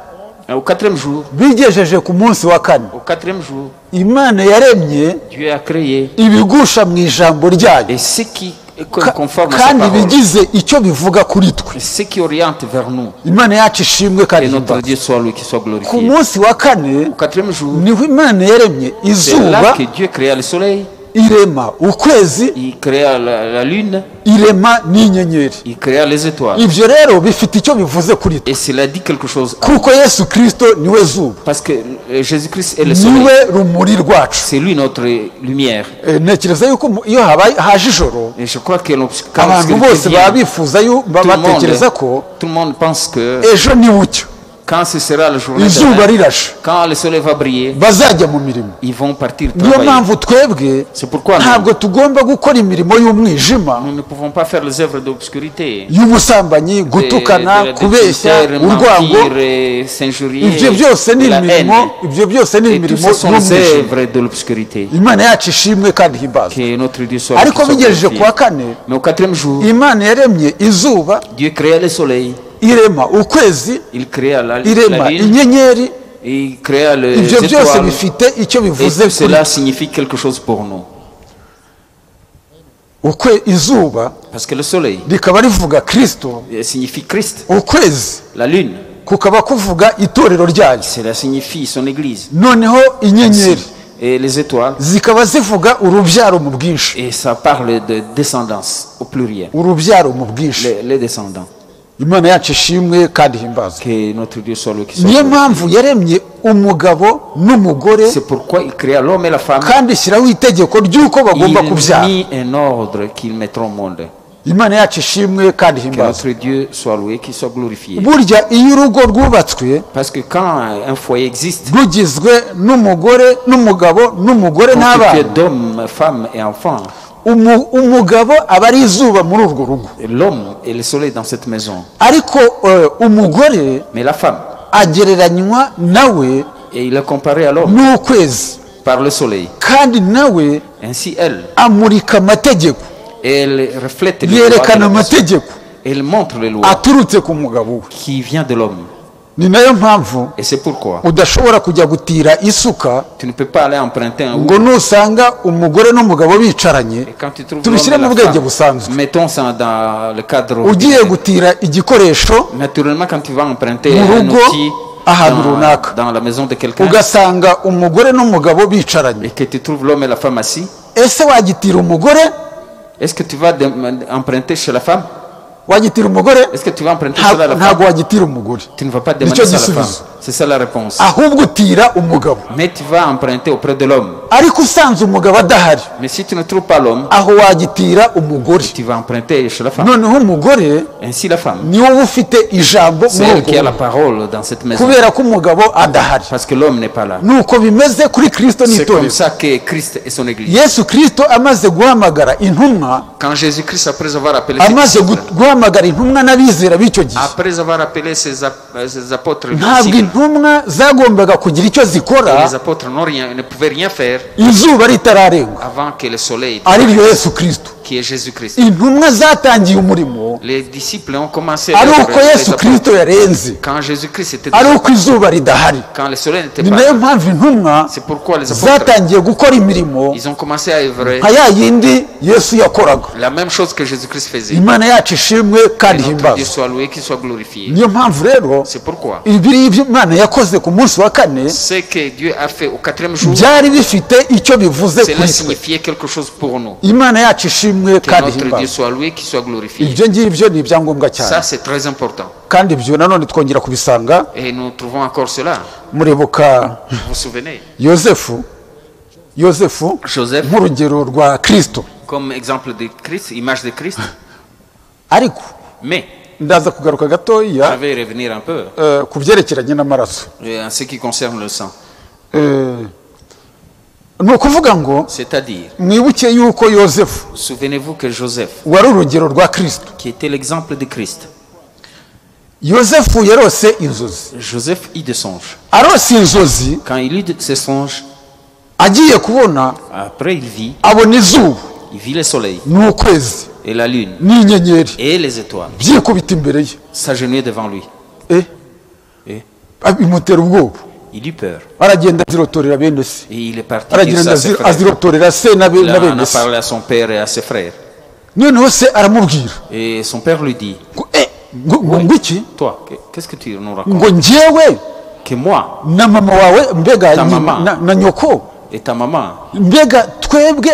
au quatrième jour. bigejeje ku munsi wa kane Au quatrième jour, imana yaremye Dieu a créé, ibigusha mu ijambo ryayo et ce qui est conforme à sa kandi parole, bigize icyo bivuga kuri twe ce qui oriente vers nous, imana yacu ishimwe et kandi notre himbazwe Dieu soit lui qui soit ku glorifié. munsi wa kane Au quatrième jour, niho imana yaremye c'est là izuba que Dieu créa le soleil, irema ukwezi il créa la lune, irema n'inyenyeri il créa les étoiles. ibyo rero bifite icyo bivuze kuri twe Et cela dit quelque chose. kuko yesu kirisito niwe zuba Parce que Jésus-Christ est le soleil. niwe rumuri rwacu C'est lui notre lumière. ntekereza yuko iyo haje ijoro Et je crois que quand abantu bose baba bifuza batekereza ko tout le monde pense que ejo ni bucya quand ce sera le journée izuba demain, rirashe quand le soleil va briller, bazajya mu mirimo ils vont partir niyo travailler. mpamvu twebwe C'est pourquoi ntabwo tugomba gukora imirimo y'umwijima nous ne pouvons pas faire les œuvres d'obscurité. y'ubusambanyi gutukana kubeshya urwango ibyo byose ni imirimo ibyo byose ni Et tout imirimo ça sont les y'umwijima œuvres de l'obscurité. imana yacu ishimwe kandi himbazwe Que notre Dieu soit ariko soit bigejeje glorifié. ku wa kane Mais au quatrième jour, imana yaremye izuba Dieu créa le soleil, irema ukwezi il créa la irema lune, inyenyeri il créa les ibyo byose étoiles. bifite icyo Et bivuze tout kuri cela signifie quelque chose pour nous. izuba Parce que le soleil rikaba rivuga kirisito signifie Christ. ukwezi La lune, kukaba kuvuga itorero ryayo cela signifie son église. noneho inyenyeri Et les étoiles, zikaba zivuga urubyaro mu bwinshi et ça parle de descendance au pluriel. urubyaro mu bwinshi Les descendants. imana yacu ishimwe kandi himbazwe Que notre Dieu soit le qui soit niyo glorifié. mpamvu yaremye umugabo n'umugore C'est pourquoi il créa l'homme et la femme. kandi ishyiraho itegeko ry'uko bagomba Il kubyara mit un ordre qu'ils mettront au monde. imana yacu ishimwe kandi Que himbazwe. notre Dieu soit loué, qu'il soit glorifié. Burya iyo urugo rwubatswe Parce que quand un foyer existe, rugizwe n'umugore n'umugabo n'umugore constitué n'abana, d'hommes, femmes et enfants, umugabo aba ari izuba muri urwo rugo, l'homme est le soleil dans cette maison. ariko umugore Mais la femme, agereranywa nawe et il est comparé à l'homme n'ukwezi, par le soleil. kandi nawe Ainsi, elle, amurika amategeko, elle reflète les lois de yerekana la maison. amategeko Elle montre les lois aturutse ku mugabo we. qui vient de l'homme. Ni nayo mpamvu Et c'est pourquoi udashobora kujya gutira isuka tu ne peux pas aller emprunter un ngo outil. nusanga umugore n'umugabo bicaranye, Et quand tu trouves tubishyire l'homme mu et la bwenge femme, busanzwe. mettons ça dans le cadre Ugiye ordinaire. gutira igikoresho Naturellement, quand tu vas emprunter mu un rugo outil ahantu runaka, dans la maison de quelqu'un ugasanga umugore n'umugabo bicaranye, et que tu trouves l'homme et la femme assis, ese wagitira umugore? est-ce que tu vas emprunter chez la femme? Wagitira umugore? Est-ce que tu vas emprunter chez la Ntabwo femme? wagitira umugore, Tu ne vas pas Nicyo demander ça à la gisubizo. femme. C'est ça la réponse. ahubwo utira umugabo. Mais tu vas emprunter auprès de l'homme. Ariko usanze umugabo adahari, Mais si tu ne trouves pas l'homme, aho wagitira umugore. tu vas emprunter chez la femme. Noneho umugore Ainsi la femme, ni wowe ufite ijambo c'est muri elle qui a urwo la rugo, parole dans cette maison. kubera ko umugabo adahari. Parce que l'homme n'est pas là. Nuko bimeze kuri Kristo C'est comme n'itorero. ça que Christ et son église. Yesu Kristo amaze guhamagara intumwa, Quand Jésus-Christ, après avoir appelé ses amaze disciples, guhamagara intumwa n'abizera b'icyo gihe, après avoir appelé ses apôtres, les ntabwo disciples, intumwa zagombaga kugira icyo zikora les apôtres ne pouvaient rien faire izuba ritararenga, avant que le soleil, ari ryo Yesu Kristo. qui est Jésus-Christ. Intumwa zatangiye umurimo Les disciples ont commencé ari l'œuvre, uko les Yesu apôtres, Kristo yarenze, quand Jésus-Christ était ari déjà uko izuba ridahari. quand le soleil n'était Ni pas nayo là. mpamvu intumwa C'est pourquoi les apôtres, zatangiye gukora imirimo ils ont commencé à œuvrer nka ya yindi Yesu yakoraga. la même chose que Jésus-Christ faisait. Imana yacu ishimwe kandi Que notre Dieu himbazwe. soit loué, qu'il soit glorifié. Niyo mpamvu rero C'est pourquoi ibiri ibyo Imana yakoze ku munsi wa kane ce que Dieu a fait au 4e jour, byari bifite icyo bivuze cela kuri twe. signifiait quelque chose pour nous. Imana yacu ishimwe Que kandi notre Dieu himbazwe. soit loué, qu'il soit glorifié. Ibyo ngibyo ni ibyangombwa cyane, Ça, c'est très important. kandi ibyo nanone twongera kubisanga Et nous trouvons encore cela. murebuka Vous vous souvenez? yosefu Joseph, nk'urugero rwa Kristo. comme exemple de Christ, image de Christ. Ariko Mais, ndaza kugaruka je gatoya vais revenir un peu ku byerekeranye n'amaraso. en ce qui concerne le sang. Ni ukuvuga ngo C'est-à-dire, mwibuke yuko yosefu souvenez-vous que Joseph, wari urugero rwa Kristo. qui était l'exemple de Christ, yosefu yarose inzozi, Joseph eut des songes. arose inzozi, Quand il eut de ces songes, agiye kubona après il vit le soleil n'ukwezi et la lune n'inyenyeri et les étoiles byikubita imbere ye. s'agenouiller devant lui. Eh, Et bimutera ubwoba, il eut peur. aragenda azirotorera bene se, Et il est parti dire ça aragenda à ses frères. azirotorera se na Il en bene a se. parlé à son père et à ses frères. Noneho se aramubwira Et son père lui dit, ngo iki, toi, qu'est-ce que tu nous racontes? ngo njyewe Que moi na mama wawe mbega Ta mama. na nyoko et ta maman mbega twebwe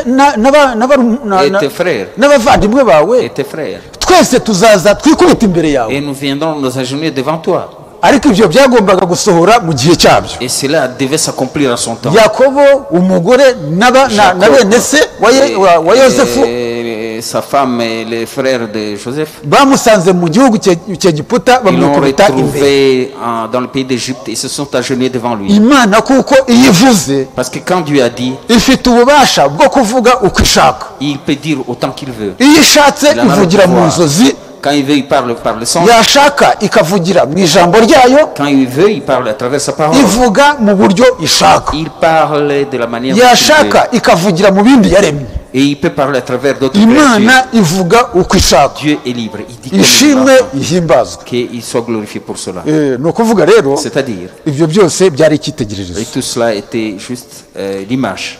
et tes frères n'abavandimwe et bawe tes frères, twese tuzaza twikubita imbere et yawe. nous viendrons nous agenouiller devant toi. Ariko ibyo byagombaga gusohora mu gihe cyabyo. Et cela devait s'accomplir en son temps. Yakobo umugore na bene se wa Yosefu Et sa femme et les frères de Joseph, bamusanze mu gihugu cy'Egiputa ils l'ont bamukubita imbere. retrouvé dans le pays d'Égypte et se sont agenouillés devant lui. Imana kuko iyo ivuze Parce que quand Dieu a dit, ifite ububasha bwo kuvuga uko ishaka. il peut dire autant qu'il veut. Iyo ishatse Il en a le ivugira mu pouvoir. nzozi, Quand il veut, il parle par le son. yashaka ikavugira mu ijambo ryayo, Quand il veut, il parle à travers sa parole. ivuga mu buryo ishaka. Il parle de la manière dont il veut. Yashaka ikavugira mu bindi yaremye. Et il peut parler à travers d'autres créatures. Imana ivuga uko ishaka. Dieu est libre. Il dit comme il Ishimwe l'entend. ihimbazwe. Qu'il soit glorifié pour cela. Ni ukuvuga rero C'est-à-dire, ibyo byose byari et icyitegererezo. tout cela était juste l'image.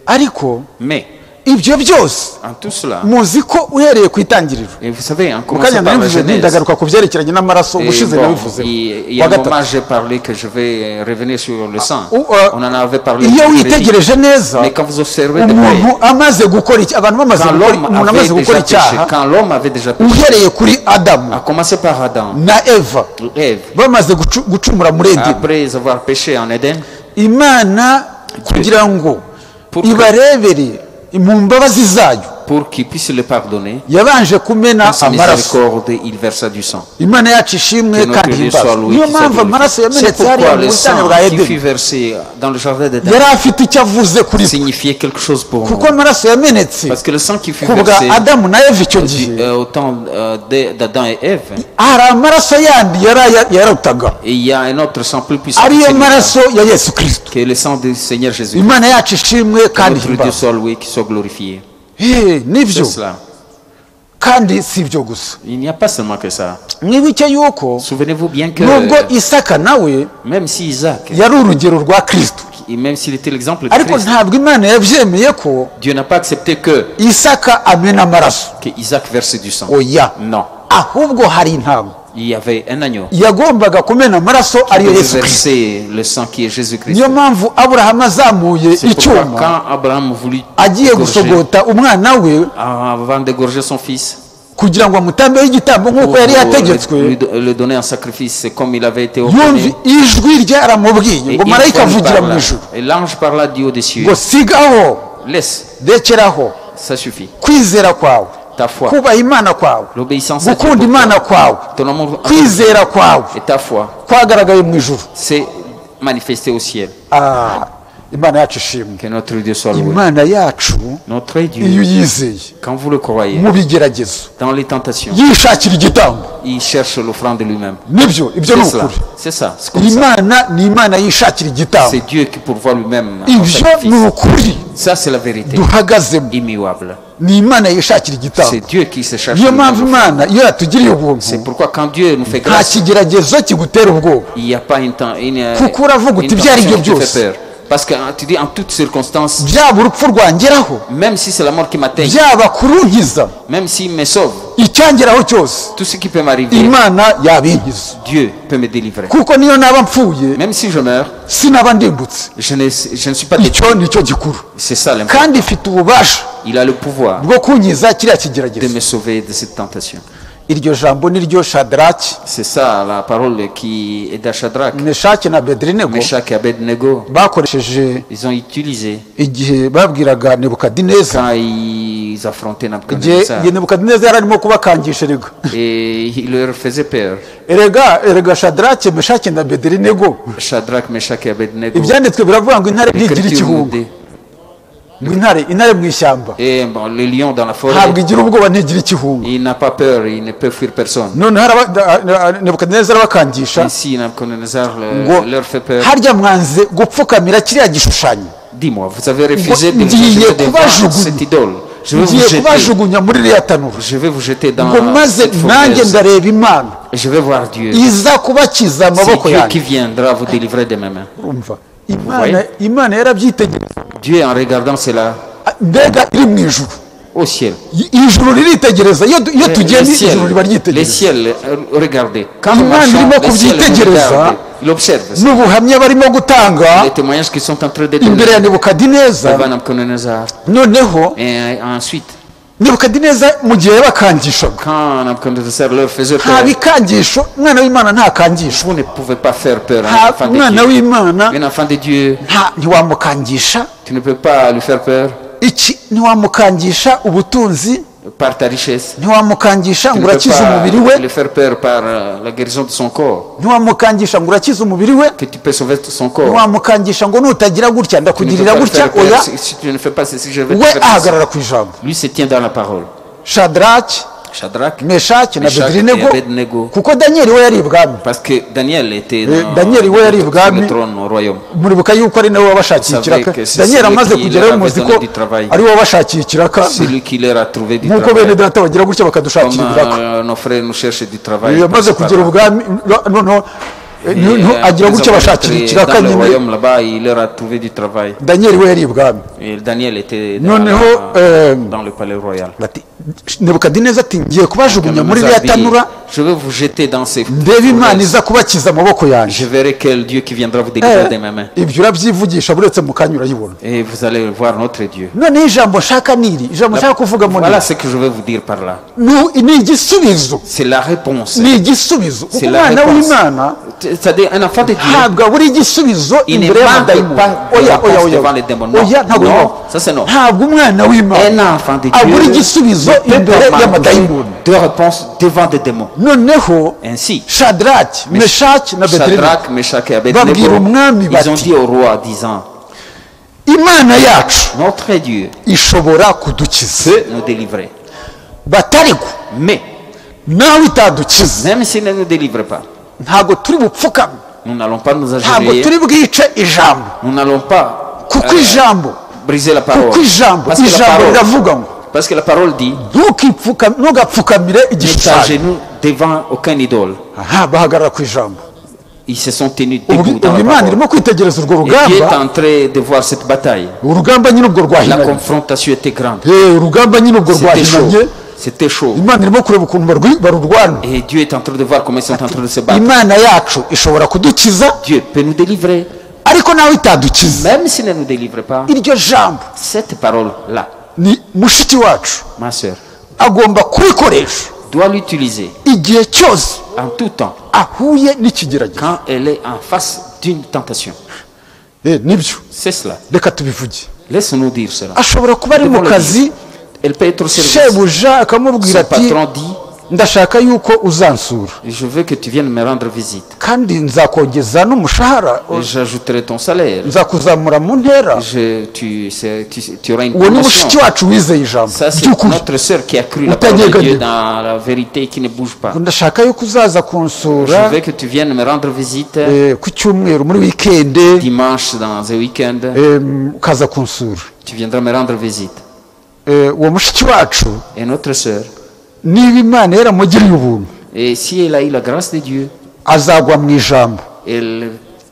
Ariko Mais, ibyo byose en tout cela, muzi ko uhereye ku itangiriro, et vous savez, en mu commençant kanya par la nabivuze Genèse, ndagaruka ku byerekeranye n'amaraso, et ubushize bon, nabivuze il y a un moment j'ai parlé que je vais revenir sur le sang. On en avait parlé. iyo mercredi. witegereje neza Mais quand vous observez de umuntu près, amaze gukora iki, abantu bamaze quand gukora, l'homme umuntu amaze avait gukora déjà péché, icyaha, quand l'homme avait déjà péché, uhereye kuri Adamu à commencer par Adam, na Eva Ève, bamaze gucumura muri Edeni, après avoir péché en Éden, Imana kugira ngo ibarebere mu mbabazi zayo pour qu'il puisse le pardonner. yabanje kumena Dans sa amaraso. miséricorde, il versa du sang. Imana yacu ishimwe Que notre kandi Dieu himbazwe. soit loué, niyo qu'il soit mpamvu amaraso glorifié. C'est yamenetse hariya pourquoi mu le busitani sang bwa qui fut edeni versé dans le jardin d'Éden yari afite icyo avuze kuri twe signifiait quelque chose pour nous. kuko amaraso yamenetse Parce que le sang qui fut ku bwa versé adamu na eva icyo gihe au temps d'Adam et Ève, hari amaraso yandi yarutaga et il y a un autre sang plus puissant ariyo que maraso ya yesu kirisito. qui est le sang du Seigneur Jésus. imana yacu ishimwe Que kandi notre Dieu himbazwe. soit loué, qu'il soit glorifié. Nibyo C'est cela. kandi si ibyo gusa Il n'y a pas seulement que ça. mwibuke yuko Souvenez-vous bien que nubwo isaka nawe même si Isaac, yari urugero rwa kirisito et même s'il était l'exemple de ariko Christ, ntabwo imana yabyemeye ko Dieu n'a pas accepté que isaka amena amaraso Isaac verse du sang. oya Non. ahubwo hari intama Il y avait un agneau yagombaga kumena amaraso qui ariyo devait yesu kirisito. verser le sang qui est Jésus-Christ. niyo mpamvu aburahamu azamuye C'est pourquoi icyuma quand Abraham voulut agiye égorger, gusogota umwana we avant d'égorger son fils, kugira ngo amutambeho igitambo nk'uko pour yari yategetswe le donner en sacrifice comme il avait été yumva ordonné, ijwi rye aramubwiye et ngo marayika avugira mu parla, ijuru et l'ange parla du haut des cieux, ngo sigaho laisse, rekeraho ça suffit. kwizera kwawe Ta foi, kubaha imana kwawe l'obéissance à Dieu gukunda pour imana toi, kwawe ton amour envers kwizera kwawe Dieu et ta foi, kwagaragaye mu ijuru. c'est manifesté au ciel. Imana yacu ishimwe. Que notre Dieu soit loué. Imana yacu Notre iyo Dieu, uyizeye quand vous le croyez, mu bigeragezo dans les tentations, yishakira igitambo il cherche l'offrande de lui-même. nibyo ibyo ni C'est cela. ukuri. C'est ça. C'est comme ça. Imana ni imana yishakira igitambo C'est Dieu qui pourvoit lui-même en ibyo sacrifice. ni ukuri Ça, c'est la vérité. duhagazemo. Immuable. Ni imana yishakira igitambo. C'est Dieu qui se cherche. niyo lui-même mpamvu l'offrande. imana iyo yatugiriye ubuntu C'est pourquoi quand Dieu nous fait nta grâce, kigeragezo kigutera ubwoba il n'y a pas une kuko uravuga uti ibyo ari byo tentation qui te byose fait peur. Parce que tu dis en toutes circonstances, byaba urupfu rwangeraho même si c'est la mort qui m'atteigne, byaba kurunkiza même s'il me sauve, icyangeraho cyose tout ce qui peut m'arriver, imana yabinkiza Dieu peut me délivrer. kuko niyo naba mpfuye Même si je meurs, sinaba ndimbutse. je ne suis pas détruit. icyo nicyo gikuru C'est ça l'important. kandi ifite ububasha Il a le pouvoir bwo kunkiza kiriya de kigeragezo. me sauver de cette tentation. iryo jambo ni ryo shadaraki C'est ça la parole qui est d'Achadrach, meshaki na bederinego Meshach et Abednego. bakoresheje Ils ont utilisé igihe babwiraga nebukadineza quand ils affrontaient igihe Nabucodonosor. nebukadineza yari arimo kubakangisha erega Et il leur faisait peur. erega shadaraki meshaki na bederinego Shadrach, Meshach et Abednego. ibyanditswe biravuga ngo intare ntigira L'Écriture nous ikihunga dit. ngo intare mu ishyamba Et bon, le lion dans la ntabwo forêt, igira ubwoba ntigira ikihunga. il n'a pas peur, il ne peut fuir personne. noneho nebukadineza arabakangisha Ici, Nabucodonosor ngo leur fait peur. harya mwanze gupfukamira kiriya gishushanyo Dis-moi, vous avez refusé de Ngo vous ngiye jeter devant kubajugunya. cette idole. Je vais vous ngiye jeter. kubajugunya muri ririya tanura Je vais vous jeter dans ngo maze cette nanjye fournaise. ndareba imana Et je vais voir Dieu. iza kubakiza C'est amaboko Dieu qui yanjye. viendra vous délivrer de mes mains. urumva voyez? imana yarabyitegereza Dieu, en regardant cela mbega iri mu ijuru au ciel. ijuru riritegereza iyo tugiye Le ijuru riba les ryitegereza ciels, regardez. Quand nous Imana irimo marchons, les ciels nous kubyitegereza. regardent. Il observe ça. n'ubuhamya barimo gutanga Les témoignages qui sont en train de imbere ya donner nebukadineza devant Nabucodonosor. noneho Et ensuite, nebukadineza mu gihe yabakangishaga quand Nabucodonosor leur faisait nta peur, bikangisho umwana w'imana ntakangisha vous ne pouvez pas faire peur à un nta enfant de umwana Dieu. w'imana Un enfant de Dieu, ntiwamukangisha tu ne peux pas lui faire peur iki ntiwamukangisha ubutunzi par ta richesse. ntiwamukangisha Tu ngo ne peux urakize umubiri we pas le faire peur par la guérison de son corps. ntiwamukangisha ngo urakize umubiri we Que tu peux sauver son corps. ntiwamukangisha ngo nutagira gutya Tu ne peux ndakugirira pas le gutya faire peur. oya Si tu ne fais pas ceci, je vais te we faire ceci. ahagarara ku ijambo. Lui se tient dans la parole. shadaraki Shadrach, meshaki na Meshach bederinego et Abednego. kuko daniyeli we yari ibwami Parce que Daniel était Daniel, ouais, arrive, sur Gami. le trône au royaume. muribuka yuko ari nawe wabashakiye Vous savez ikiraka que c'est daniyeli celui amaze qui kugerayo leur muzi avait ko donné du travail. ari we wabashakiye ikiraka C'est lui qui leur a trouvé du nk'uko bene travail. data bagira gutya Comme bakadushakira ibiraka nos frères nous cherchent du travail. yamaze kugera ubwami noneho agira gutya bashakira ikiraka Dans le nyine royaume là-bas, il leur a trouvé du travail. daniyeli we yari ibwami Et Daniel était noneho dans le palais royal. bati nebukadineza ati ngiye kubajugunya muri ririya tanura Je vais vous jeter dans ces ndebe imana fournaise. iza kubakiza amaboko yanjye. Je verrai quel Dieu qui viendra vous délivrer de mes mains. Ibyo urabyivugisha buretse mu kanya urayibona. Et vous allez voir notre Dieu. Noneho ijambo nshaka niri, ijambo nshaka kuvugamo Voilà ni ce que je vais vous dire par là. ni igisubizo, C'est la réponse. ni igisubizo. Kuko C'est la umwana réponse. w'Imana C'est-à-dire un enfant de Dieu. ntabwo abura igisubizo Il ne imbere manque y'amadayimoni. pas de réponse devant les démons. Non, Oya ntabwo non, bibaho. ça c'est non. Ntabwo umwana w'Imana Un enfant de abura Dieu igisubizo ne peut imbere pas y'amadayimoni. manquer de réponse devant des démons. Noneho Ainsi, Shadraki, Meshaki na Bedenego Shadrach, Meshach et babwira Abednego, umwami ils ont bati dit au roi, disant, Imana yacu notre Dieu ishobora kudukiza. peut nous délivrer. Batariko Mais, nawe itadukiza même s'il ne nous délivre pas, ntabwo turi bupfukame, nous n'allons pas nous ntabwo agenouiller, turi bwice ijambo, nous n'allons pas kuko ijambo briser la parole. kuko ijambo Parce que la ijambo parole, riravuga ngo parce que la parole dit, ntugapfukamire ne igishushanyo. s'agenouille devant aucun idole. Aha bahagarara ku ijambo. Ils se sont tenus Ubu debout dans ubu la Imana parole. irimo kwitegereza urwo Et Dieu est rugamba. en train de voir cette bataille. Urugamba nyine ubwo La rwahinanye. confrontation était grande. Urugamba nyine ubwo C'était chaud. rwahinanye. C'était chaud. Imana irimo kureba ukuntu barurwana. Et Dieu est en train de voir comment ils sont en train de se battre. Imana yacu ishobora kudukiza Dieu peut nous délivrer. ariko nawe itadukiza. Même s'il ne nous délivre pas, Iryo jambo cette parole-là, ni mushiki wacu ma soeur, agomba kubikoresha doit l'utiliser igihe cyose en tout temps ahuye n'ikigeragezo. quand elle est en face d'une tentation. Nibyo C'est cela. reka tubivuge. Laisse-nous dire cela. Ashobora kuba ari mu Devons le kazi, dire. Elle peut être au service. shebuja akamubwira Son ati patron dit, ndashaka yuko uzansura je veux que tu viennes me rendre visite. kandi nzakongeza n'umushahara, Et j'ajouterai ton salaire. nzakuzamura mu ntera. Tu auras une Uwo ni promotion. mushiki wacu wizeye ijambo Ça, c'est by'ukuri. notre sœur qui a cru la parole de Utanyeganyega. Dieu dans la vérité qui ne bouge pas. ndashaka yuko uzaza Je kunsura veux que tu viennes me rendre visite ku cyumweru muri wikende, dimanche dans un week-end. ukaza kunsura. Tu viendras me rendre visite. Uwo mushiki wacu Et notre sœur, niba Imana yaramugiriye ubuntu et si elle a eu la grâce de Dieu, azagwa mu ijambo, elle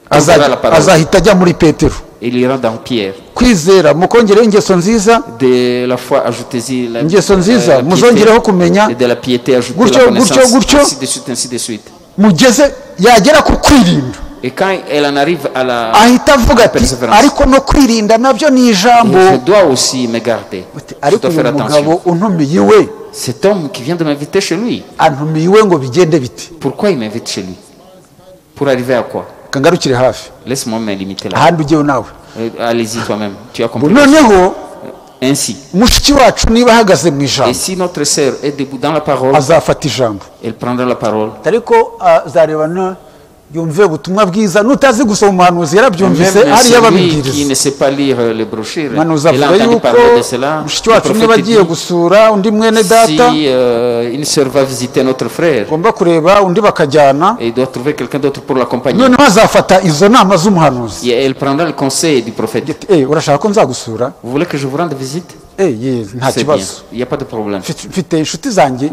tombera la parole. azahita ajya muri Petero. Il ira dans Pierre. Kwizera mukongereho ingeso nziza, De la foi, ajoutez-y la, ingeso nziza la muzongereho kumenya, et de la piété, ajoutez Gutyo, la connaissance, gutyo, ainsi de suite, ainsi de suite. mugeze yagera ku kwirinda Et quand elle en arrive à la ahita avuga ati persévérance, ariko no kwirinda nabyo ni ijambo. je dois aussi me garder. Je ariko dois faire uyu mugabo attention. untumiye iwe Cet homme qui vient de m'inviter chez lui, antumiye iwe ngo bigende bite. pourquoi il m'invite chez lui? Pour arriver à quoi? Kangarukire hafi Laisse-moi me limiter là. ahandi ugiyeho nawe. Allez-y toi-même, tu as compris. Noneho Ainsi. mushiki wacu niba ahagaze mu Et ijambo si notre sœur est debout dans la parole, azafata ijambo, elle prendra la parole. ariko azarebana yumve ubutumwa bwiza. Nutazi gusoma umuhanuzi yarabyumvise Même hariya celui qui babibwiriza. ne sait pas lire les brochures, Umuhanuzi il a avuga entendu yuko parler de cela. mushiki Le wacu niba prophète agiye dit, gusura undi mwene si data une sœur va visiter notre frère, agomba kureba undi bakajyana, et il doit trouver quelqu'un d'autre pour l'accompagner. noneho azafata izo nama z'umuhanuzi. Et elle prendra le conseil du prophète. Urashaka ko nzagusura? Vous voulez que je vous rende visite? Nta C'est bien, kibazo, il n'y a pas de problème. mfite inshuti zanjye,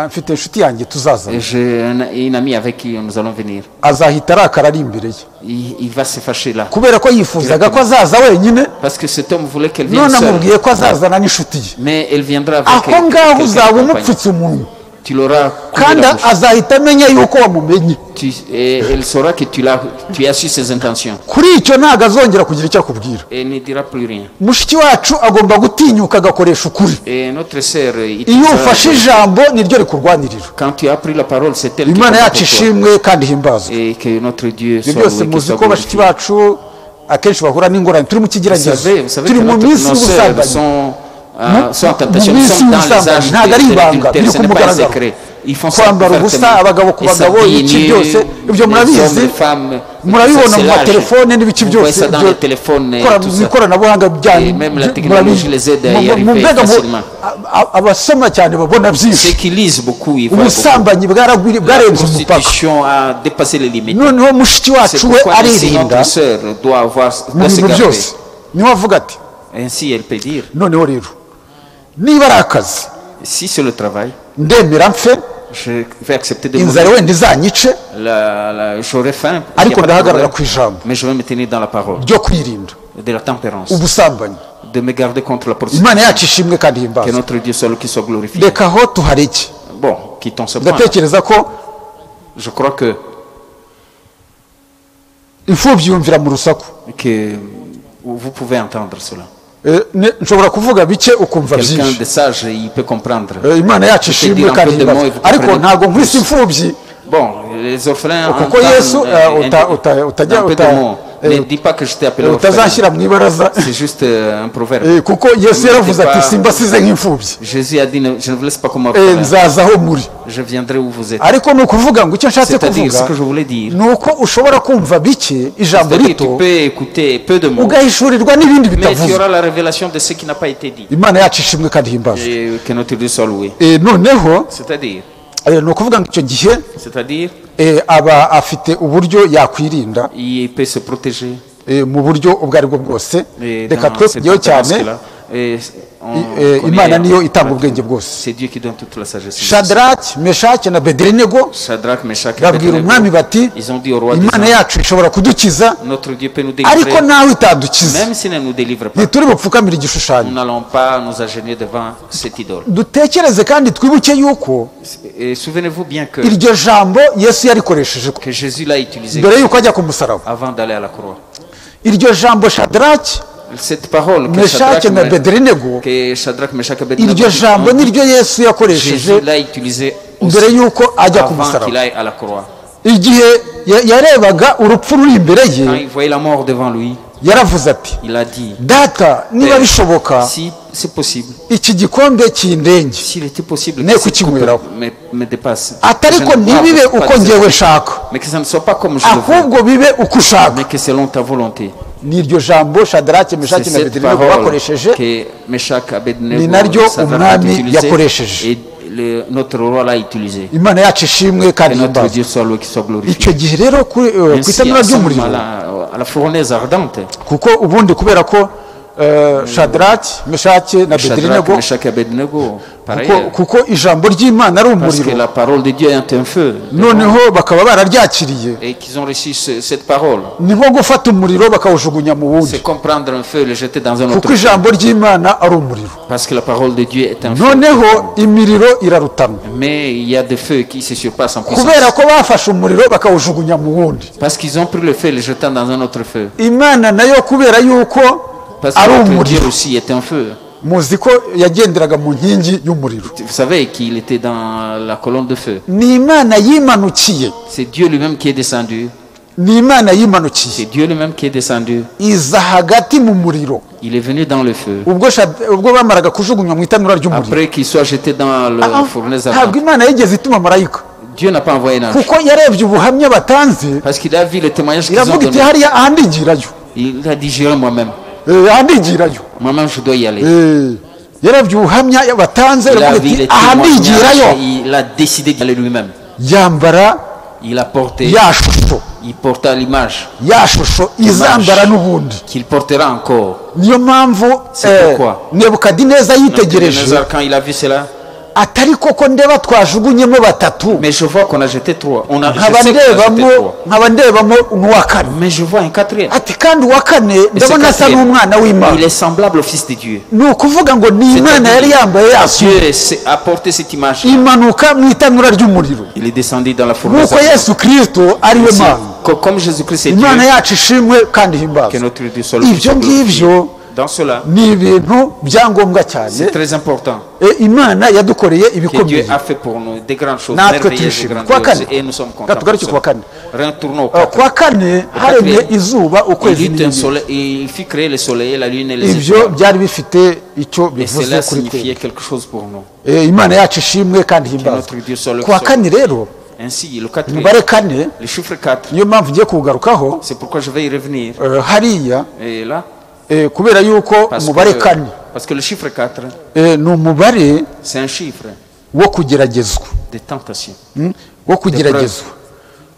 mfite inshuti yanjye tuzaza. J'ai une amie avec qui nous allons venir. Azahita arakara ari imbere ye Il va se fâcher là. kubera ko yifuzaga ko azaza wenyine, Parce que cet homme voulait qu'elle vienne none seule. amubwiye ko azazana n'inshuti ye. Mais elle viendra avec Aho ngaho quelqu'un uzaba accompagnant. umupfutse umunwa Tu l'auras coupé kandi la bouche. azahita amenya yuko wamumenye. Et elle saura que tu as su ses intentions. Kuri icyo ntabwo azongera kugira icyo akubwira. Et elle ne dira plus rien. Mushiki wacu agomba gutinyuka agakoresha ukuri. Et notre sœur, Iyo ufashe ijambo niryo rikurwanirira. quand tu as pris la parole, c'est elle qui Imana combat yacu pour toi. ishimwe kandi himbazwe. Et que notre Dieu Ibyo soit byose loué, qu'il muzi soit ko bashiki glorifié. bacu akenshi bahura n'ingorane. Turi mu Vous kigeragezo, savez turi que mu minsi nos sœurs y'ubusambanyi. sont en tentation. Nous minsi sommes dans les y'ubusambanyi âges ntabwo ari de ibanga, l'adultère, biri ce ku n'est pas un mugaragaro. secret. Ils font ça Kwambara ubusa abagabo ku bagabo, iki byose ibyo murabizi, murabibona mu matelefone n'ibiki byose, mu ikoranabuhanga byanyu murabizi. Mbega abasoma cyane babona byinshi. Ubusambanyi bwarenze umupaka. Noneho mushiki wacu we aririnda mu bintu byose. Niho avuga ati noneho rero niba ari akazi, si c'est le travail, ndemera mfe, je vais accepter de inzara wenda izanyice, j'aurai faim, ariko ndahagarara ku ijambo mais je vais me tenir dans la parole ryo kwirinda de la tempérance, ubusambanyi. de me garder contre la prostitution. Imana yacu ishimwe kandi Que himbazwe. notre Dieu soit qui soit glorifié. Reka aho tuhareke. Bon, quittons ce point. ndatekereza ko Je crois que imfubyi yumvira mu rusaku vous pouvez entendre cela. nshobora kuvuga bike ukumva Quelqu'un byinshi de sage, il peut comprendre. imana yacu ishimwe kandi ihimbaza ariko ntabwo nkwise imfubyi Bon, les orphelins kuko yesu utajya ne dis pas que je t'ai appelé utazashyira orphelin. mu ibaraza C'est juste un proverbe. kuko yesu yaravuze ati simbasize nk'imfubyi Jésus a dit je ne vous laisse pas comme orphelin. nzaza aho muri Je viendrai où vous êtes. ariko ni ukuvuga ngo icyo nshatse C'est-à-dire ce kuvuga que je voulais dire. ni uko ushobora kumva bike ijambo C'est-à-dire tu rito peux écouter peu de mots, ugahishurirwa n'ibindi mais tu bitavuze auras la révélation de ce qui n'a pas été dit. imana yacu ishimwe kandi ihimbaza Et que notre Dieu soit loué. noneho C'est-à-dire, ni ukuvuga ngo icyo gihe c'est-à-dire, aba afite uburyo yakwirinda il peut se protéger. mu buryo ubwo ari bwo bwose Et reka dans twe cette kujyaho cyane conférence-là, et on imana connaît- niyo itanga ubwenge bwose C'est Dieu qui donne toute la sagesse. shadaraki meshaki na bedenego Shadrach, Meshach et babwira Abednego, umwami bati ils ont dit au roi imana disant, yacu ishobora kudukiza notre Dieu peut nous ariko délivrer, nawe itadukiza même s'il ne nous délivre pas. ntituri bupfukamire Nous igishushanyo n'allons pas nous agenouiller devant cette idole. dutekereze kandi twibuke yuko Et souvenez-vous bien que iryo jambo yesu yarikoresheje Jésus l'a utilisé mbere yuko ajya ku musaraba avant d'aller à la croix. iryo jambo shadaraki Cette parole que meshaki na bedenego Shadrach, Meshach et Abednego iryo jambo niryo yesu yakoresheje Jésus l'a utilisé aussi mbere yuko ajya ku avant qu'il musaraba aille à la croix. igihe yarebaga urupfu ruri imbere ye Quand il voyait la mort devant lui, yaravuze ati il a dit, data niba bishoboka si c'est possible, iki gikombe kindenge s'il était possible Ne que cette kukinyweraho. coupe me dépasse, atari que ko je ne ntibibe boive pas uko de ngewe cette- nshaka mais que ça ne soit pas comme je le veux, ahubwo bibe uko ushaka mais que selon ta volonté. n'iryo jambo shadaraki C'est meshaki na cette bedenego parole bakoresheje que Meshach, Abednego, Ni naryo Shadrach a umwami utilisé yakoresheje. et notre roi l'a utilisé. imana yacu ishimwe Que kandi notre ihimbaza Dieu soit loué, qu'il soit glorifié. icyo gihe rero ku Ainsi, itanura à ce ry'umuriro moment-là, à la fournaise ardente, kuko ubundi kubera ko shadaraki meshaki na Shadrach, bedenego Meshach et Abednego, pareil, kuko ijambo ry'imana ari parce que umuriro la parole de Dieu est un feu, noneho bakaba bararyakiriye et qu'ils ont reçu cette parole. ni nko gufata umuriro bakawujugunya mu wundi C'est comme prendre un feu et le jeter dans un autre kuko feu, ijambo ry'imana ari umuriro parce que la parole de Dieu est un feu. noneho imiriro irarutana Mais il y a des feux qui se surpassent en puissance, kubera ko bafashe umuriro bakawujugunya mu wundi parce qu'ils ont pris le feu et le jetant dans un autre feu, imana nayo kubera yuko parce ari que notre Dieu umuriro aussi est un feu. muzi ko yagenderaga mu nkingi y'umuriro Vous savez qu'il était dans la colonne de feu. ni imana yimanukiye C'est Dieu lui-même qui est descendu. ni imana yimanukiye C'est Dieu lui-même qui est descendu. iza hagati mu muriro Il est venu dans le feu. ubwo bamaraga kujugunywa mu itanura ry'umuriro Après qu'il soit jeté dans le fournaise ntabwo ardente, imana yigeze ituma marayika Dieu n'a pas envoyé un ange. kuko yarebye ubuhamya batanze Parce qu'il a vu le témoignage qu'ils ont iravuga iti donné. hariya ahandigirayo Il a dit, j'irai moi-même. ahandigirayo Moi-même, je dois y aller. yarebye ubuhamya batanze Il a iravuga vu iti les ahandigirayo témoignages. Il a décidé d'y aller lui-même. yambara Il a porté, ya shusho il porta l'image ya shusho izambara n'ubundi qu'il portera encore. niyo mpamvu C'est pourquoi. nebukadineza yitegereje Nabuchodonosor, quand il a vu cela, atari koko ndeba twajugunyemo batatu mais je vois qu'on a jeté trois. On a, je nkaba sais qu'on a jeté ndebamo trois. nkaba ndebamo n'uwa kane Mais je vois un quatrième. ati kandi uwa kane Et ce ndabona asa quatrième, n'umwana il w'imana est semblable au Fils de Dieu. ni ukuvuga ngo ni imana yari yambaye yasuye Dieu a porté cette image. imanuka mu itanura ry'umuriro Il est descendu dans la fournaise. nk'uko yesu kirisito ari we mana Comme Jésus-Christ est imana Dieu, yacu ishimwe kandi que ihimbaza notre Dieu soit loué, ibyo soit glorifié. ngibyo Dans cela, ni ibintu byangombwa cyane c'est très important imana yadukoreye que Dieu ibikomeye a fait pour nous des grandes choses natwe merveilleuses et turishima kuwa grandioses kane et nous sommes contents. reka tugaruke kuwa kane Retournons au 4. kuwa kane haremye izuba Il ukwezi eut un n'inyenyeri soleil, il fit créer le soleil, la lune et les ibyo étoiles. byari bifite icyo Et bivuze cela kuri signifiait twe quelque chose pour nous. imana yacu ishimwe kandi Que ihimbaza notre Dieu soit le kuwa kane rero Ainsi, le 4, umubare kane le chiffre 4, niyo mpamvu ngiye kuwugarukaho c'est pourquoi je vais y revenir. hariya Et là, kubera yuko umubare kane parce que le chiffre 4, ni umubare c'est un chiffre wo kugeragezwa de tentation. wo kugeragezwa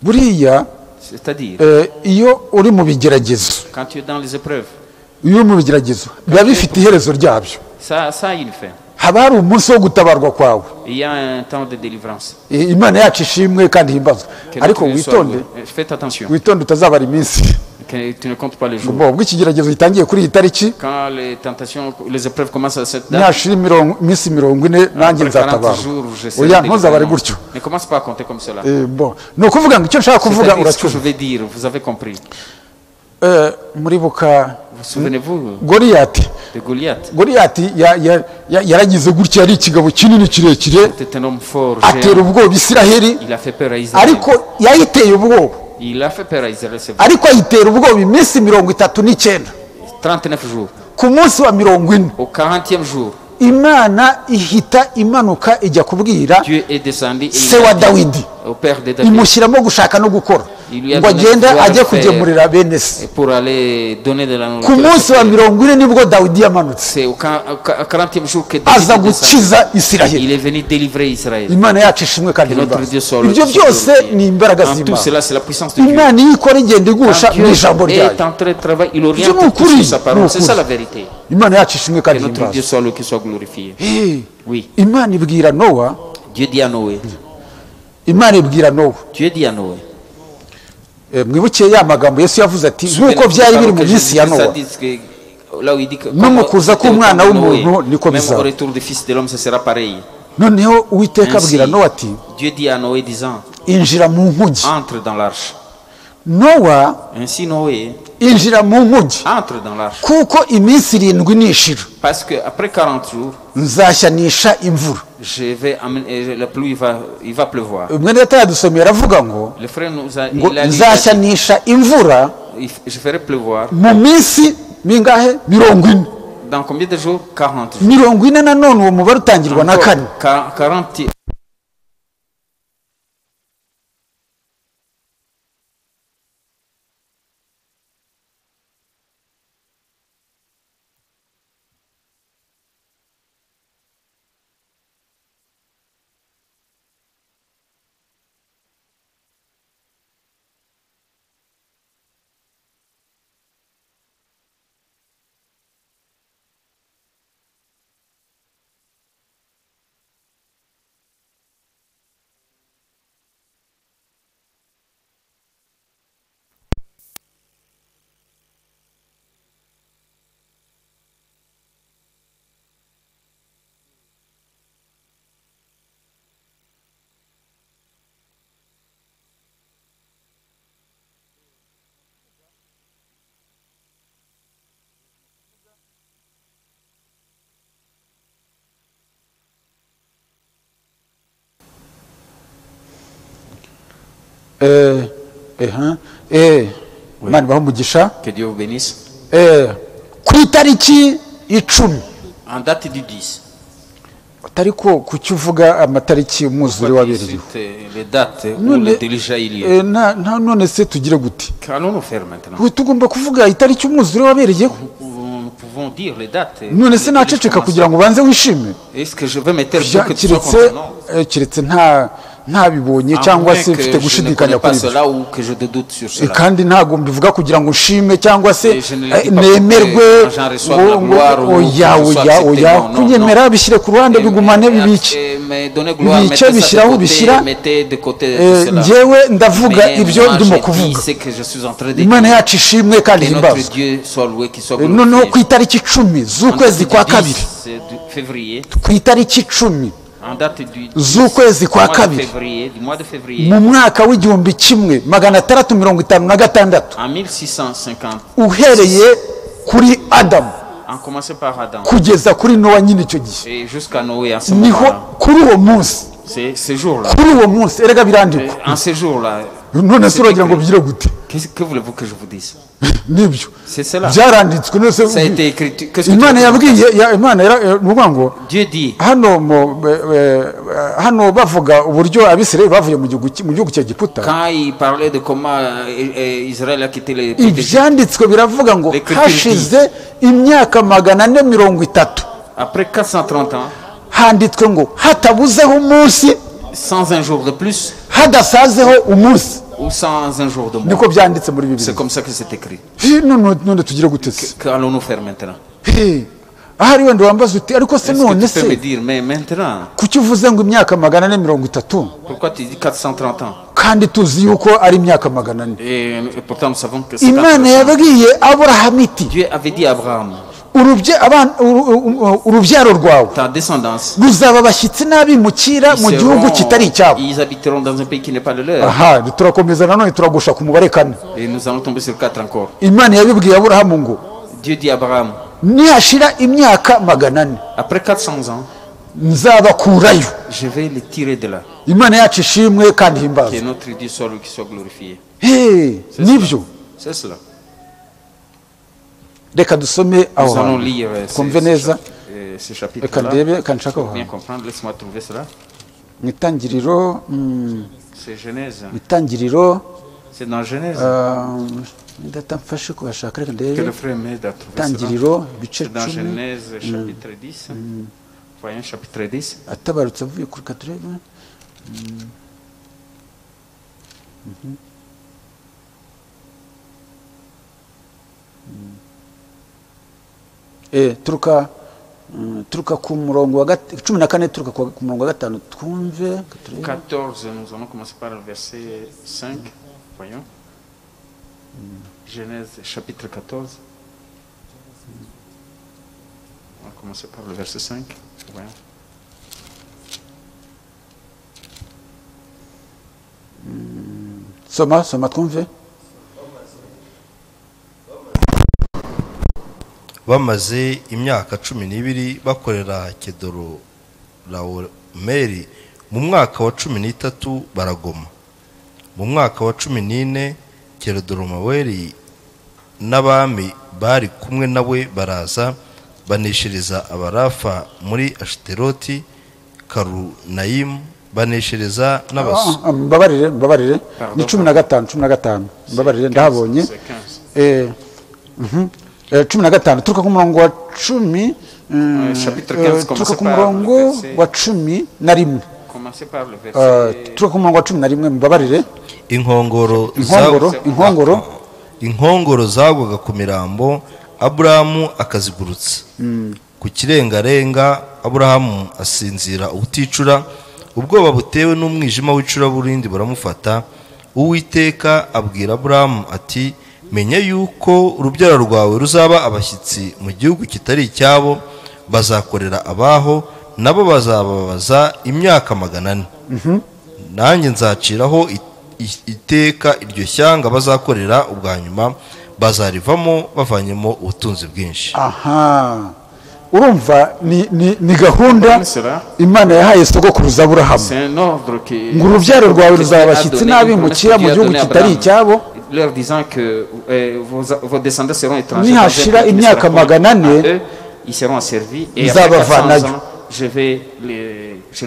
buriya C'est-à-dire, iyo uri mu bigeragezo quand tu es dans les épreuves, iyo uri mu bigeragezo biba bifite iherezo ryabyo ça a une fin. haba hari umunsi wo gutabarwa kwawe Il y a un temps de délivrance. imana yacu ishimwe kandi ihimbazwa Que ariko notre Dieu soit witonde loué. Faites attention. witonde utazabara iminsi Que tu ne comptes pas les jours. ubwo ikigeragezo gitangiye kuri iyi tariki Quand les tentations, les épreuves commencent à cette date, nashira iminsi 40 nanjye après 40 nzatabara jours, j'essaie oya de ntuzabare délivrer. gutyo. Ne commence pas à compter comme cela. Bon ni ukuvuga ngo icyo nshaka kuvuga C'est-à-dire ce que je uracyumva. vais dire, vous avez compris. Muribuka Vous souvenez-vous Goliyati de Goliath? yaragize gutya ari ikigabo kinini kirekire C'était un homme fort, atera géant. ubwoba Isiraheli Il a fait peur à Israël. ariko yayiteye ubwoba Il a fait peur à Israël, c'est vrai. ariko ayitera ubwoba iminsi 39 39 jours. ku munsi wa 40 Au 40e jour, Imana ihita imanuka ijya kubwira Dieu est descendu et se il wa a dit Dawidi au père de David imushyiramo gushaka no gukora Il lui a ngo donné agende pouvoir ajye de faire. kugemurira bene se. pour aller donner de la Ku nourriture. munsi wa 40 nibwo Dawidi yamanutse C'est au 40e jour que aza David est descendu. gukiza Isiraheli. Il est venu délivrer Israël. Imana yacu ishimwe kandi Que notre ihimbaza. Dieu soit Ibyo byose ni imbaraga En tout z'Imana. cela, c'est la puissance de Dieu. Imana iyo ikora igenda igusha Quand Dieu mu ijambo ryayo. est en train de travailler, il Ibyo oriente ni tout ukuri, sur sa parole. ni C'est ukuri. ça la vérité. Imana yacu ishimwe Que kandi notre Dieu ihimbaza. soit loué, qu'il soit glorifié. Oui. Imana ibwira Nowa, Dieu dit à Noé. Imana ibwira Nowa. Dieu dit à Noé. Mwibukiye ya magambo Yesu yavuze ati nk'uko Souvenez-vous byari des biri paroles mu que minsi ya Jésus Nowa. dit que là où il dit que No mu kuza c'était au k'umwana temps de Noé, w'umuntu niko même bizaba. au retour du Fils de l'homme, ce sera pareil. Noneho Uwiteka Ainsi, abwira Nowa ati Dieu dit à Noé disant, injira mu nkugi. entre dans l'arche. Nowa Ainsi Noé injira mu nkugi entre dans l'arche. kuko iminsi 7 nishira Parce qu'après 40 jours, nzashyanisha imvura. je vais amener, la pluie il va pleuvoir. Mwene data yadusomera avuga ngo Le frère nous a, ngo il a dit, nzashyanisha imvura je ferai pleuvoir. mu minsi mingahe 40. Dans combien de jours? 40 jours. 40 nanone uwo mubare utangirwa na kane. 40. Imana ibahe umugisha. Que Dieu vous bénisse. Ku itariki 10 En date du 10. ariko kuki uvuga amatariki umwuzure wabereyeho Les dates où le déluge a eu lieu. none se tugire gute? Qu'allons-nous faire maintenant? Tugomba kuvuga itariki umwuzure wabereyeho. Nous pouvons dire les dates. None se naceceka kugira ngo ubanze wishime? Est-ce que je vais me taire pour que tu sois content? kiretse ntabibonye cyangwa se mfite gushidikanya kuri ibyo kandi ntabwo mbivuga kugira ngo nshime cyangwa se nemerwe oya kunyemera bishyire ku ruhande bigumane bibice bishyiraho bishyira njyewe ndavuga ibyo ndimo kuvuga. Imana yacu ishimwe kandi himbazwe. Noneho ku itariki 10 z'ukwezi kwa kabiri, ku itariki 10 z'ukwezi kwa kabiri mu mwaka w'igihumbi 1656 uhereye kuri Adamu kugeza kuri Nowa nyine icyo gihe niho kuri uwo munsi erega birandikwa. None se uragira ngo bigire gute? Que voulez-vous que je vous dise? Nibyo byaranditswe. Imana yabwiye Imana nuvuga ngo hano bavuga uburyo Abisirayeli bavuye mu gihugu cya Egiputa. Ibyanditswe biravuga ngo hashize imyaka 430 handitswe ngo hatabuzeho umunsi sans un jour de plus, hadasazeho umunsi ou sans un jour de moins. Niko byanditse muri Bibiliya. C'est comme ça que c'est écrit. None tugire gute se? Qu'allons-nous faire maintenant? ahari wenda wambaza uti ariko se Est-ce que none tu peux me se dire, mais maintenant, kuki uvuze ngo imyaka 430 pourquoi tu dis 430 ans? kandi tuzi yuko ari imyaka 400? Et pourtant, nous savons que c'est Imana 400. yabwiye Aburahamu iti Dieu avait dit à Abraham, urubyaro rwawe ta descendance, ruzaba abashyitsi n'abimukira mu gihugu kitari icyabo. ils habiteront dans un pays qui n'est pas le leur. aha turakomeza nanone turagusha ku mubare 4. Et nous allons tomber sur 4 encore. Imana yabibwiye Aburahamu ngo Dieu dit à Abraham, nihashira imyaka 400 après 400 ans, nzabakurayo. je vais les tirer de là. Imana yacu ishimwe kandi Que himbazwe. notre Dieu soit lui qui soit glorifié. Nibyo C'est cela. reka dusome aho Nous allons hantu lire twumve neza. ce Reka chapitre-là. ndebe kandi nshaka aho Bien hantu comprendre, laisse-moi trouver cela. mu itangiriro C'est Genèse. mu itangiriro C'est dans Genèse ndatamfashe kubashaka reka que ndebe le frère m'aide à trouver cela. itangiriro ibice C'est dans 10 Genèse chapitre 10. Voyons chapitre 10. atabarutse avuye kuri katurebe turuka ku murongo wa 14 turuka ku murongo wa 5 twumve 14, nous allons commencer par le verset 5. Voyons. Genèse chapitre 14. On va commencer par le verset 5. Voyons. soma twumve. bamaze imyaka 12 bakorera Kedorulawomeri, mu mwaka wa 13 baragoma. Mu mwaka wa 14 Kedorulawomeri n'abami bari kumwe nawe baraza baneshereza abarafa muri Ashiteroti, Karunayimu, baneshereza n'abasu. Mbabarire ni 15 mbabarire ndahabonye 15 turuka ku murongo wa 10 turuka ku murongo wa 11 Commencez par le verset. turuka ku murongo wa 11 mbabarire. Inkongoro zagwaga ku mirambo, Aburahamu akazigurutsa ku kirengarenga. Aburahamu asinzira ubuticura, ubwoba butewe n'umwijima w'icuraburindi buramufata. Uwiteka abwira Aburahamu ati, menya yuko urubyaro rwawe ruzaba abashyitsi mu gihugu kitari icyabo, bazakorera abaho, nabo bazababaza imyaka 400. Nanjye nzaciraho iteka iryo shyanga bazakorera, ubwa nyuma bazarivamo bavanyemo ubutunzi bwinshi. Urumva ni gahunda Imana yahaye sogokuruza Aburahamu ngo urubyaro rwawe ruzaba abashyitsi n'abimukira mu gihugu kitari icyabo, leur disant que vos descendants seront étrangers. Nihashira imyaka 400 ils seront asservis et après 400 ans je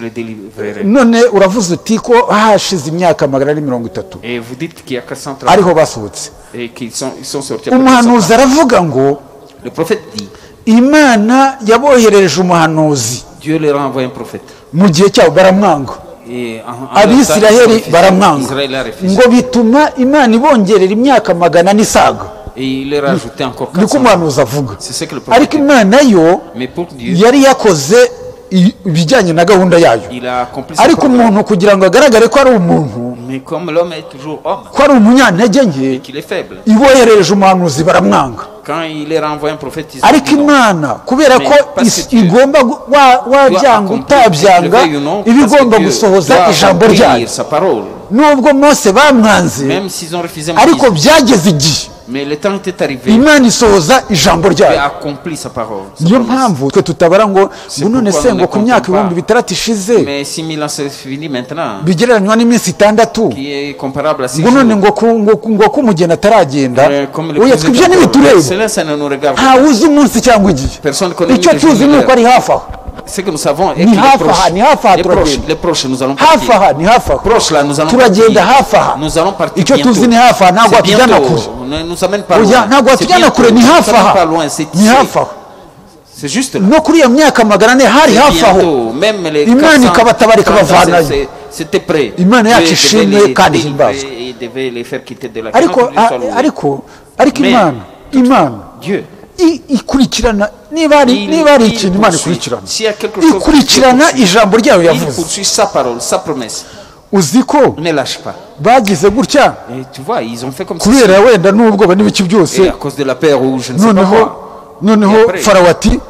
les délivrerai. None uravuze uti ko hashize imyaka 430 et vous dites qu'il y a 430 ariho basohotse et qu'ils sont sortis. Umuhanuzi aravuga ngo le prophète dit, Imana yabohereje umuhanuzi, Dieu leur a envoyé un prophète mu gihe cyabo baramwanga, Abisiraheli baramwanga, ngo bituma Imana ibongerera imyaka 400 isaga. et il leur a ajouté encore 400. Niko umuhanuzi avuga. C'est ce que le prophète Ariko Imana yo mais pour Dieu yari yakoze ibijyanye na gahunda yayo, il a accompli son ariko programme. umuntu kugira ngo agaragare ko ari umuntu, Mais comme l'homme est toujours homme, ko ari umunyantege nke, qu'il est faible, iboherereje umuhanuzi baramwanga. quand il leur a envoyé un prophète, ils ont Ariko dit non. Imana kubera ko igomba wabyanga utabyanga iba igomba gusohoza ijambo ryayo. sa parole. Nubwo Mose bamwanze, Même s'ils ont refusé ariko Moïse, byageze igihe mais le temps était arrivé. Imana isohoza ijambo Dieu ryayo. a accompli sa parole. sa Niyo promesse. mpamvu twe tutabara ngo none se ngo ku myaka 6,000 ishize Mais 6000 ans c'est fini maintenant, bigereranywa n'iminsi 6 qui est comparable à 6 ngo none jours. ngo ko umugeni ataragenda, Comme le oya président twibyo dit, ntibitureba, cela, ça ne nous regarde pas. ntawuzi umunsi cyangwa igihe. Personne ne connaît Icyo ni le jour tuzi ni ni uko l'heure. ari hafi aho, Ce que nous savons est Ni qu'il est hafi proche. aha, ni hafi aha Les proches, turagenda. les proches, nous allons hafi partir. aha ni hafi aho, Proche là, nous allons turagenda partir. hafi aha. Nous allons partir Icyo bientôt. tuzi ni hafi aha, ntabwo C'est hatujyana bientôt. kure. Ne nous amène pas Oya loin. ntabwo C'est hatujyana kure, ni bientôt. hafi Nous ne sommes aha, pas loin, c'est ni ici. hafi aho. C'est juste là. No kuri iyo myaka 400 hari hafi aho, Bientôt, même les Imana 400, ikabatabara ikabavanayo. c'était prêt. Imana yacu Dieu ishimwe devait les kandi délivrer himbazwe. et devait les faire quitter de la ariko crainte, Dieu soit loué. ariko Mais- Imana Dieu ikurikirana niba ari ikintu Imana ikurikirana ikurikirana ijambo ryayo yavuze uzi ko bagize gutya kubera wenda n'ubwoba n'ibiki byose noneho Farawo ati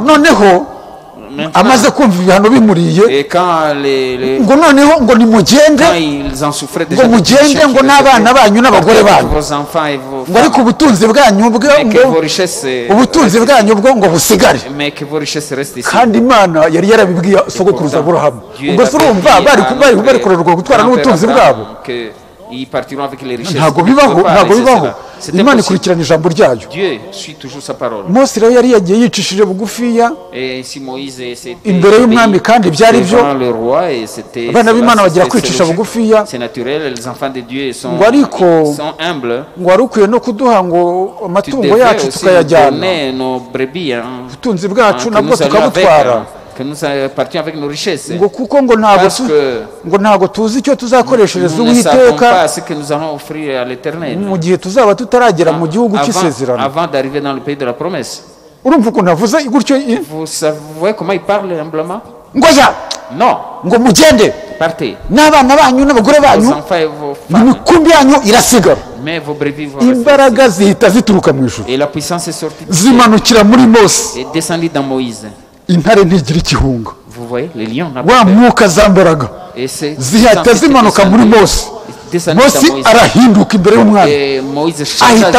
noneho amaze kumva ibihano bimuriye ngo noneho ngo nimugende ngo mugende ngo n'abana banyu n'abagore banyu ngo ariko ubutunzi bwanyu bwo ngo busigare kandi Imana yari yarabibwiye sogokuruza Aburahamu ubwo se urumva bari kurorerwa gutwara n'ubutunzi bwabo ntabwo bibaho Imana ikurikirana ijambo ryayo Mose rero yari yagiye yicishije bugufiya imbere y'umwami kandi byari byo abana b'Imana bagira kwicisha bugufiya ngo ariko ngo wari ukwiye no kuduha ngo amatungo yacu tukayajyana ubutunzi bwacu nabwo tukabutwara ngo kuko ngo ntabwo tuzi icyo tuzakoreshereza Uwiteka mu gihe tuzaba tutaragera mu gihugu cy'isezerano urumva ukuntu avuze gutyo ngo ngo mugende n'abana banyu n'abagore banyu imikumbi yanyu irasigara imbaraga zihita zituruka mu ijuru zimanukira muri Mose intare ntigira ikihunga wa mwuka zambaraga zihita zimanuka muri Mose arahinduka imbere y'umwami ahita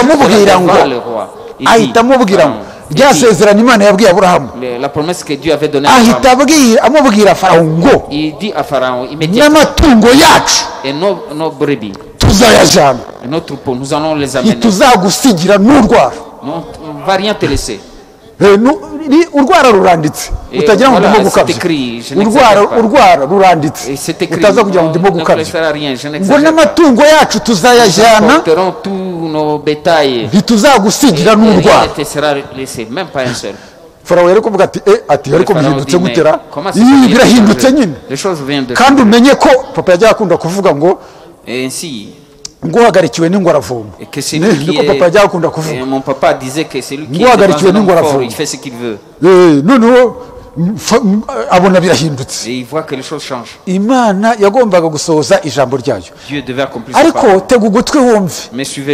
amubwira ngo ryasezerano Imana yabwiye Aburahamu ahita amubwira Farawo ngo n'amatungo yacu tuzayajyana ntituzagusigira n'urwara urwara ruranditse utagira ngo ndimo gukabya urwara ruranditse utaza kugira ngo ndimo gukabya ngo n'amatungo yacu tuzayajyana ntituzagusigira n'urwara Farawo yari kuvuga ati ariko bihindutse gutera birahindutse nyine kandi umenye ko papa yajya akunda kuvuga ngo nguhagarikiwe n'ingwara avoma niko papa yajya akunda kuvuga nguhagarikiwe n'ingwara avoma noneho abona birahindutse Imana yagombaga gusohoza ijambo ryayo ariko tega ugutwi wumve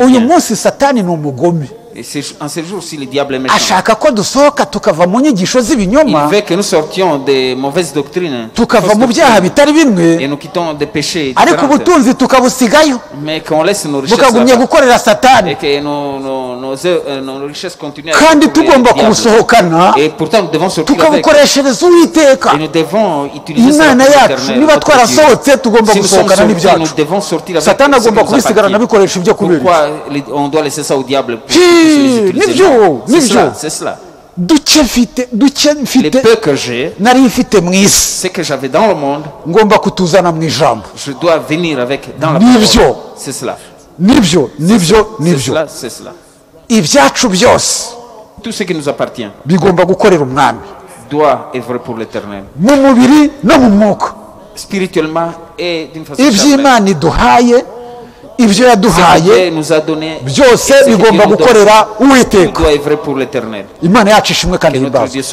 uyu munsi Satani ni umugome ashaka ko dusohoka tukava mu nyigisho z'ibinyoma tukava mu byaha bitari bimwe ariko ubutunzi tukabusigayo bukagumye gukorera Satani kandi tugomba kubusohokana tukabukoreshereza Uwiteka Imana yacu niba twarasohotse tugomba gusohokana n'ibyacu Satani agomba kubisigarana abikoresha ibyo kubera nibyo duke mfite nari mfite mu isi ngomba kutuzana mu ijambo nibyo ibyacu byose bigomba gukorera umwami mu mubiri no mu mwuka iby'Imana iduhaye ibyo yaduhaye byose bigomba gukorera Uwiteka Imana yacu ishimwe kandi himbazwe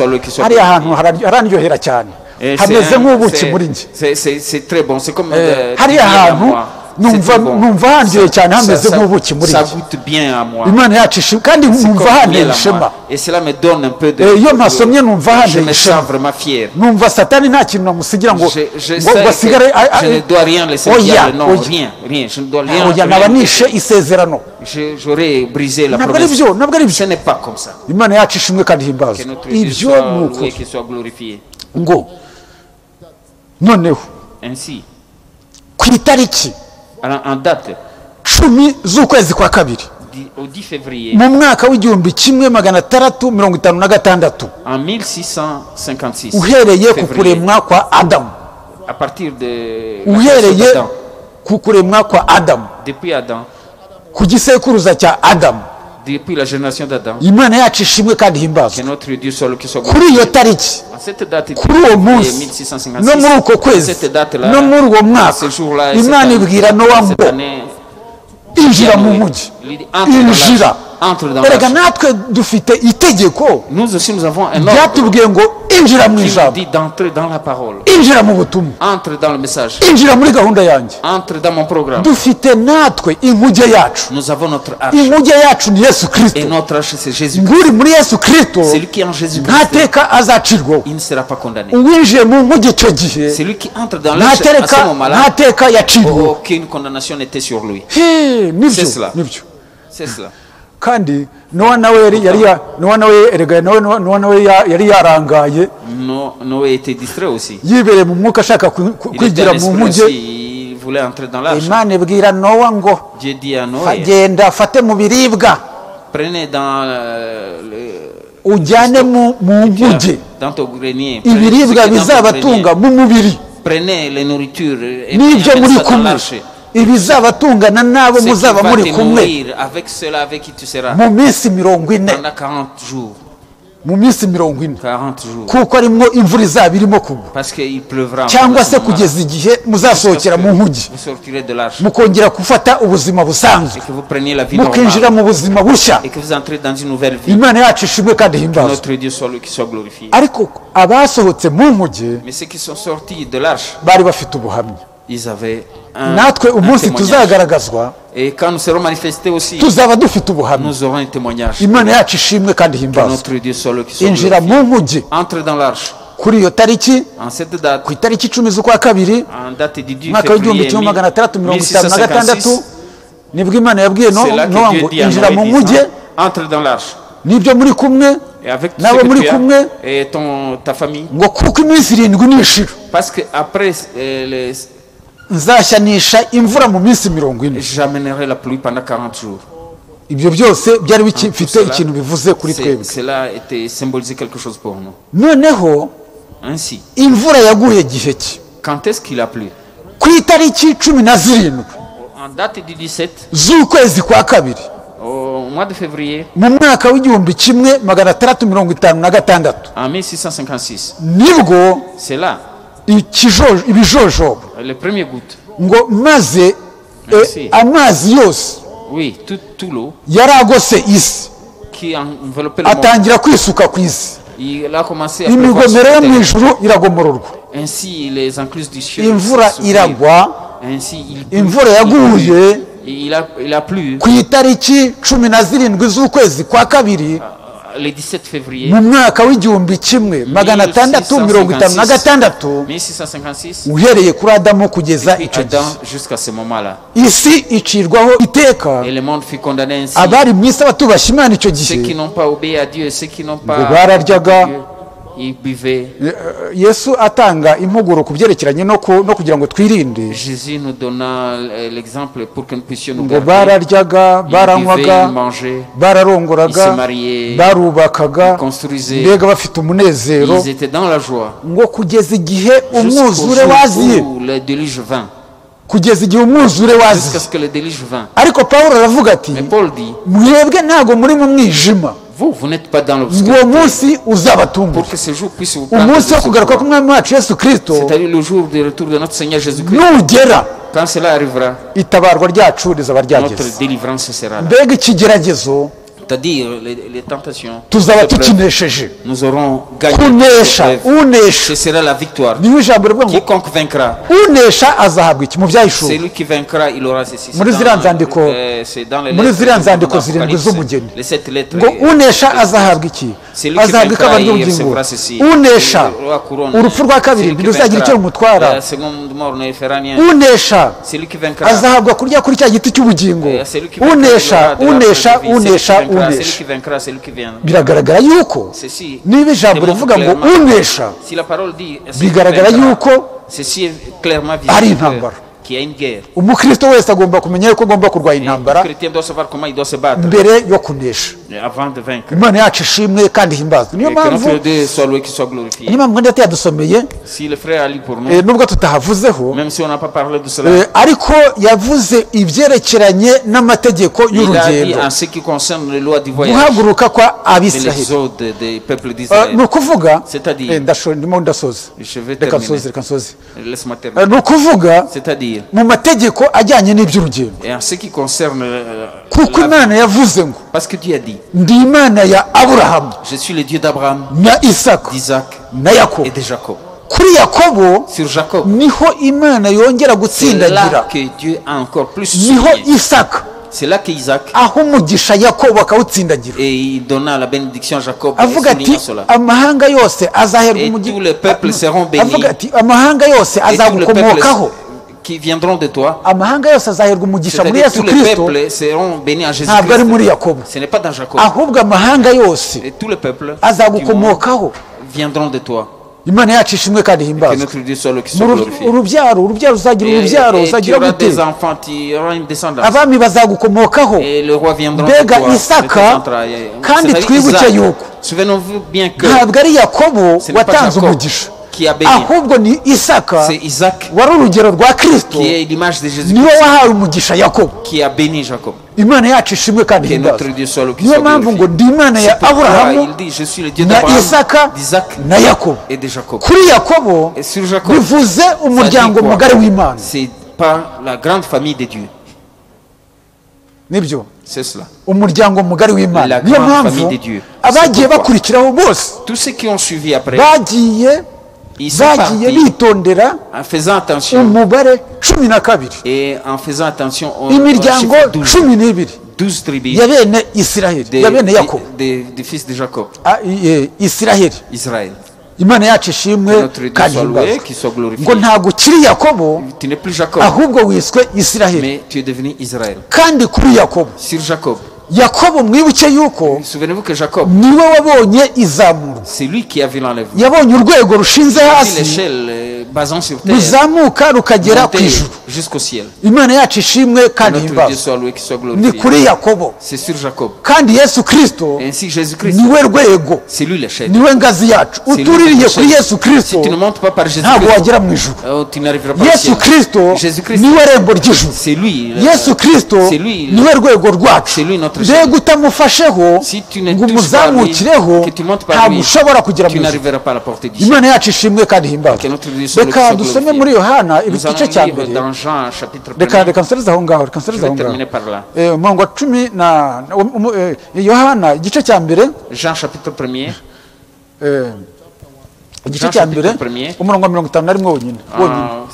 hariya hantu harandyohera cyane hameze nk'ubuki muri njye hariya hantu numva handyoheye cyane hameze nk'ubuki muri njye Imana yacu ishimwe kandi numva handeye ishema iyo mpasomye numva handeye ishema numva Satani nta kintu namusigira ngo basigare oya naba nishe isezerano ntabwo ari byo Imana yacu ishimwe kandi himbazwe ibyo ni ukuri ngo noneho ku itariki 10 z'ukwezi kwa kabiri mu mwaka w'igihumbi kimwe 1656 uhereye ku kuremwa kwa Adamu uhereye ku kuremwa kwa Adamu ku gisekuruza cya Adamu Imana yacu ishimwe kandi himbazwe kuri iyo tariki kuri uwo munsi no muri uko kwezi no muri uwo mwaka Imana ibwira Nowa ngo injira mu mujyi entre dans erega l'arche. natwe dufite itegeko Nous aussi nous avons un ordre ryatubwiye ngo injira mu qui nous ijambo, dit d'entrer dans la parole. injira mu butumwa, Entre dans le message. injira muri gahunda yanjye. Entre dans mon programme. Dufite natwe inkuge yacu, Nous avons notre arche. inkuge yacu ni Yesu Et Kristo. notre arche c'est Jésus. nguri muri Yesu Kristo Celui qui est en Jésus-Christ, ntateka azacirwaho. il ne sera pas condamné. uwinjiye mu nkuge icyo gihe Celui qui entre dans l'arche à ce ntateka moment-là, ntateka yaciriweho. aucune condamnation n'était sur lui. Nibyo C'est cela. nibyo. C'est cela. kandi Nowa nawe yari yarangaye, Noé était distrait aussi. yibereye mu mwuka ashaka Il était kwigira en mu esprit nkuge. aussi. Il voulait entrer dans l'arche. Imana ibwira Nowa ngo Dieu dit à Noé, genda afate mu biribwa prenez dans ujyane mu nkuge dans ton grenier. Prenez ce qui ibiribwa est dans ton bizabatunga grenier. mu mubiri Prenez les nourritures et n'ibyo amenez muri ça dans kumwe, l'arche. ibizabatungana n'abo Ce qui muzaba va muri te kumwe nourrir avec cela avec qui tu seras mu minsi 40 pendant 40 jours. mu minsi 40 40 jours. kuko arimo imvura izaba irimo kugwa, Parce qu'il pleuvra. cyangwa pendant se ce moment-là. kugeza igihe muzasohokera mu nkuge Vous sortirez de l'arche mukongera gufata ubuzima busanzwe, et que vous preniez la vie mukinjira normale mu buzima bushya. et que vous entrez dans une nouvelle vie. Imana yacu ishimwe kandi himbazwe. Notre Dieu soit lui qui soit glorifié. ariko abasohotse mu nkuge Mais ceux qui sont sortis de l'arche, bari bafite ubuhamya. ils avaient un natwe umunsi témoignage. tuzagaragazwa Et quand nous serons manifestés aussi, tuzaba dufite ubuhamya. nous aurons un témoignage. Imana yacu ishimwe kandi Que himbazwe. notre Dieu soit lui qui soit injira glorifié. mu nkuge Entre dans l'arche. kuri iyo tariki, En cette date, ku itariki 10 z'ukwa kabiri en date du 10 mwaka w'igihumbi février kimwe magana atandatu mirongo itanu na 1656, gatandatu nibwo Imana yabwiye c'est là Nowa que Dieu ngo dit à injira mu Noé, nkuge disant, entre dans l'arche. n'ibyo muri kumwe Et avec tout Nabo ce que muri tu as, kumwe, et ta famille. ngo kuko iminsi 7 nishira Parce que après, nzashyanisha imvura mu minsi 40. j'amènerai la pluie pendant 40 jours. ibyo byose byari bifite cela, ikintu bivuze kuri twebwe. Cela était symbolisé quelque chose pour nous. noneho Ainsi, imvura yaguye gihe ki? quand est-ce qu'il a plu? ku itariki 17 En date du 17, z'ukwezi kwa kabiri au mois de février, mu mwaka w'igihumbi kimwe magana atandatu mirongo itanu na gatandatu en 1656, nibwo c'est là, ibijojoba les premières gouttes. ngo maze Merci. amazi yose Oui, tout l'eau yari agose isi qui enveloppait le monde. atangira kwisuka ku isi, Il a commencé à pleuvoir sur imigomero yo la mu terre. ijuru iragomororwa, Ainsi, les encluses du ciel imvura s'ouvrirent. iragwa. Ainsi, il imvura yaguye il a plu ku itariki 17 z'ukwezi kwa kabiri le 17 février mu mwaka w'igihumbi kimwe magana atandatu mirongo itanu na gatandatu 1656. uhereye kuri Adamu kugeza Et icyo gihe. Adam, jusqu'à ce moment-là. isi icirwaho iteka Et le monde fut condamné ainsi. abari mu isi abatubashye Imana icyo Ceux qui gihe n'ont pas obéi à Dieu, ceux qui n'ont pas ngo bararyaga. Dieu, ils buvaient. Yesu atanga impuguro ku byerekeranye no kugira ngo twirinde, Jésus nous donna l'exemple pour que nous puissions nous ngo garder. bararyaga, Ils baranywaga, buvaient, ils mangeaient, bararongoraga, ils se mariaient, barubakaga, ils construisaient. mbega bafite umunezero, Ils étaient dans la joie. ngo kugeza igihe Jusqu'au umwuzure jour waziye, où le déluge vint. kugeza igihe umwuzure Jusqu'à waziye. ce que le déluge vint. ariko Pawulo aravuga ati Mais Paul dit, mwebwe ntabwo muri mu mwijima, vous n'êtes pas dans ngo l'obscurité. uwo munsi uzabatungura, Pour que ce jour puisse vous prendre umunsi wo de kugaruka secours. k'umwami wacu Yesu Kristo C'est-à-dire le jour du retour de notre Seigneur Jésus-Christ. nugera, Quand cela arrivera, itabarwa ryacu rizaba notre ryageze. délivrance sera là. mbega ikigeragezo C'est-à-dire les tentations. tuzaba les preuves, tukinesheje. nous aurons gagné. kunesha, cette épreuve. unesha Ce sera la victoire. niyo ijambo rivuga ngo Quiconque vaincra, unesha azahabwa iki mu byahishura. c'est lui qui vaincra, il aura ceci. Muri ziriya nzandiko, C'est dans les muri lettres ziriya de nzandiko zirindwi l'Apocalypse, z'umugeni, les 7 lettres. ngo unesha azahabwa iki? C'est lui qui azahabwa vaincra, ikamba il ry'ubugingo. recevra ceci. unesha Il aura couronne. urupfu rwa kabiri C'est lui qui ntiruzagira icyo vaincra. rumutwara. La seconde mort ne fera rien. unesha C'est lui qui vaincra. azahabwa kurya kuri cya giti cy'ubugingo. C'est lui qui vaincra, unesha il aura de la unesha preuve de vie. unesha C'est lui qui unesha. vaincra, c'est lui qui vient. biragaragara yuko Ceci niba ijambo démontre rivuga ngo clairement, unesha, si la parole dit bigaragara yuko ceci est clairement ari visible intambara. qu'il y a une guerre. umukristo wese agomba kumenya yuko agomba kurwanya Et intambara le chrétien doit savoir comment il doit se battre mbere yo kunesha. avant de vaincre. Imana yacu ishimwe kandi himbazwe. Niyo Et que mpamvu notre Dieu soit loué, qu'il soit glorifié. niyo mpamvu mwenda yadusomeye, Si le frère a lu pour nous, nubwo tutahavuzeho, même si on n'a pas parlé de cela, ariko yavuze ibyerekeranye n'amategeko il a dit y'urugendo, en ce qui concerne les lois du voyage guhaguruka kwa et Abisiraheli. l'exode des peuples ni d'Israël. ukuvuga, C'est-à-dire, ndimo ndasoza, je vais reka terminer. nsoze. Laisse-moi terminer. ni ukuvuga C'est-à-dire, mu mategeko ajyanye n'iby'urugendo Et en ce qui concerne kuko Imana yavuze ngo parce que Dieu a dit, ndi Imana ya Aburahamu je suis le Dieu d'Abraham, na Isaka d'Isaac na Yakobo et de Jacob. kuri Yakobo Sur Jacob, niho Imana yongera c'est gutsindagira là que Dieu a encore plus niho souligné. Isaka C'est là qu'Isaac, aho umugisha Yakobo akawutsindagira et il donna la bénédiction à Jacob, et avuga ati soulignant cela. amahanga yose azaherwa Et tous les peuples seront bénis. avuga ati amahanga yose Et tous les peuples azagukomokaho qui viendront de toi, amahanga yose azaherwa umugisha muri c'est-à-dire Yesu tous les Kristo peuples seront bénis en ntabwo ari muri Jésus-Christ. Yakobo Ce n'est pas dans Jacob. ahubwo amahanga yose Et tous les peuples azagukomokaho viendront de toi. Imana yacu ishimwe kandi Que himbazwe notre Dieu soit le qui soit glorifié. urubyaro uzagira urubyaro Et tu uzagira auras gute des enfants, tu auras une descendance. abami bazagukomokaho Et le roi viendra de mbega toi. Isaka kandi twibuke yuko Souvenons-vous bien que ntabwo ari Yakobo ce n'est pas watanze Jacob umugisha qui a béni. ahubwo ni Isaka C'est Isaac wari urugero rwa Kristo qui est l'image de Jésus niwe wahawe umugisha Yakobo qui a béni Jacob. Imana yacu ishimwe kandi Que notre himbazwe Dieu soit le qui niyo soit mpamvu ngo glorifié. ndi Imana C'est ya pourquoi Aburahamu il dit, je suis le Dieu na d'Abraham, Isaka d'Isaac na Yakobo et de Jacob. kuri Yakobo Et sur Jacob, bivuze ça dit umuryango quoi? mugari w'Imana C'est pas la grande famille de Dieu. nibyo C'est cela. umuryango mugari w'Imana La niyo grande mpamvu famille de Dieu. abagiye C'est pourquoi bakurikiraho bose tous ceux qui ont suivi après, bagiye ils sont bagiye partis bitondera en faisant attention umubare 12 et en faisant attention au imiryango chiffre 12. 12 12 tribus ya bene Isiraheli ya bene Yakobo des fils de Jacob, Isiraheli Israël. Imana yacu ishimwe Notre Dieu kandi soit loué, himbazwe qu'il soit glorifié. ngo ntabwo ukiri Yakobo Tu n'es plus Jacob, ahubwo wiswe Isiraheli mais tu es devenu Israël. kandi kuri Yakobo Sur Jacob, Yakobo mwibuke yuko souvenez-vous que Jacob, niwe wabonye izamurwa c'est lui qui a vu l'enlèvement. yabonye urwego rushinze Il a vu hasi l'échelle basant sur terre, ruzamuka rukagera ku monter ijuru jusqu'au ciel. Imana yacu ishimwe Que kandi notre Dieu himbazwe soit loué, qu'il soit ni glorifié. kuri Yakobo C'est sur Jacob. kandi Yesu Kristo Et ainsi Jésus-Christ, niwe rwego c'est lui l'échelle. niwe ngazi yacu C'est lui utuririye l'échelle. kuri Yesu Kristo Si tu ne montes pas par ntabwo Jésus-Christ, wagera mu ijuru tu n'arriveras pas au Yesu ciel. Kristo Jésus-Christ, niwe rembo ry'ijuru c'est lui. Yesu Kristo c'est lui. niwe rwego rwacu C'est lui notre mbega chef. utamufasheho Si tu ne ngo touches pas à lui, umuzamukireho que tu montes par ntabwo lui, ushobora kugera tu mu ijuru n'arriveras pas à la portée du ciel. Imana yacu ishimwe kandi himbazwe Que notre Dieu soit le reka qui soit dusome glorifié. muri Yohana Nous igice allons cya lire mbere dans Jean chapitre reka 1. reka nsoreze aho ngaho reka Je nsoreze aho vais ngaho terminer par là. umurongo wa 10 na Yohana igice cya mbere Jean chapitre 1er, igice Jean cya mbere chapitre premier. umurongo wa 51 wonyine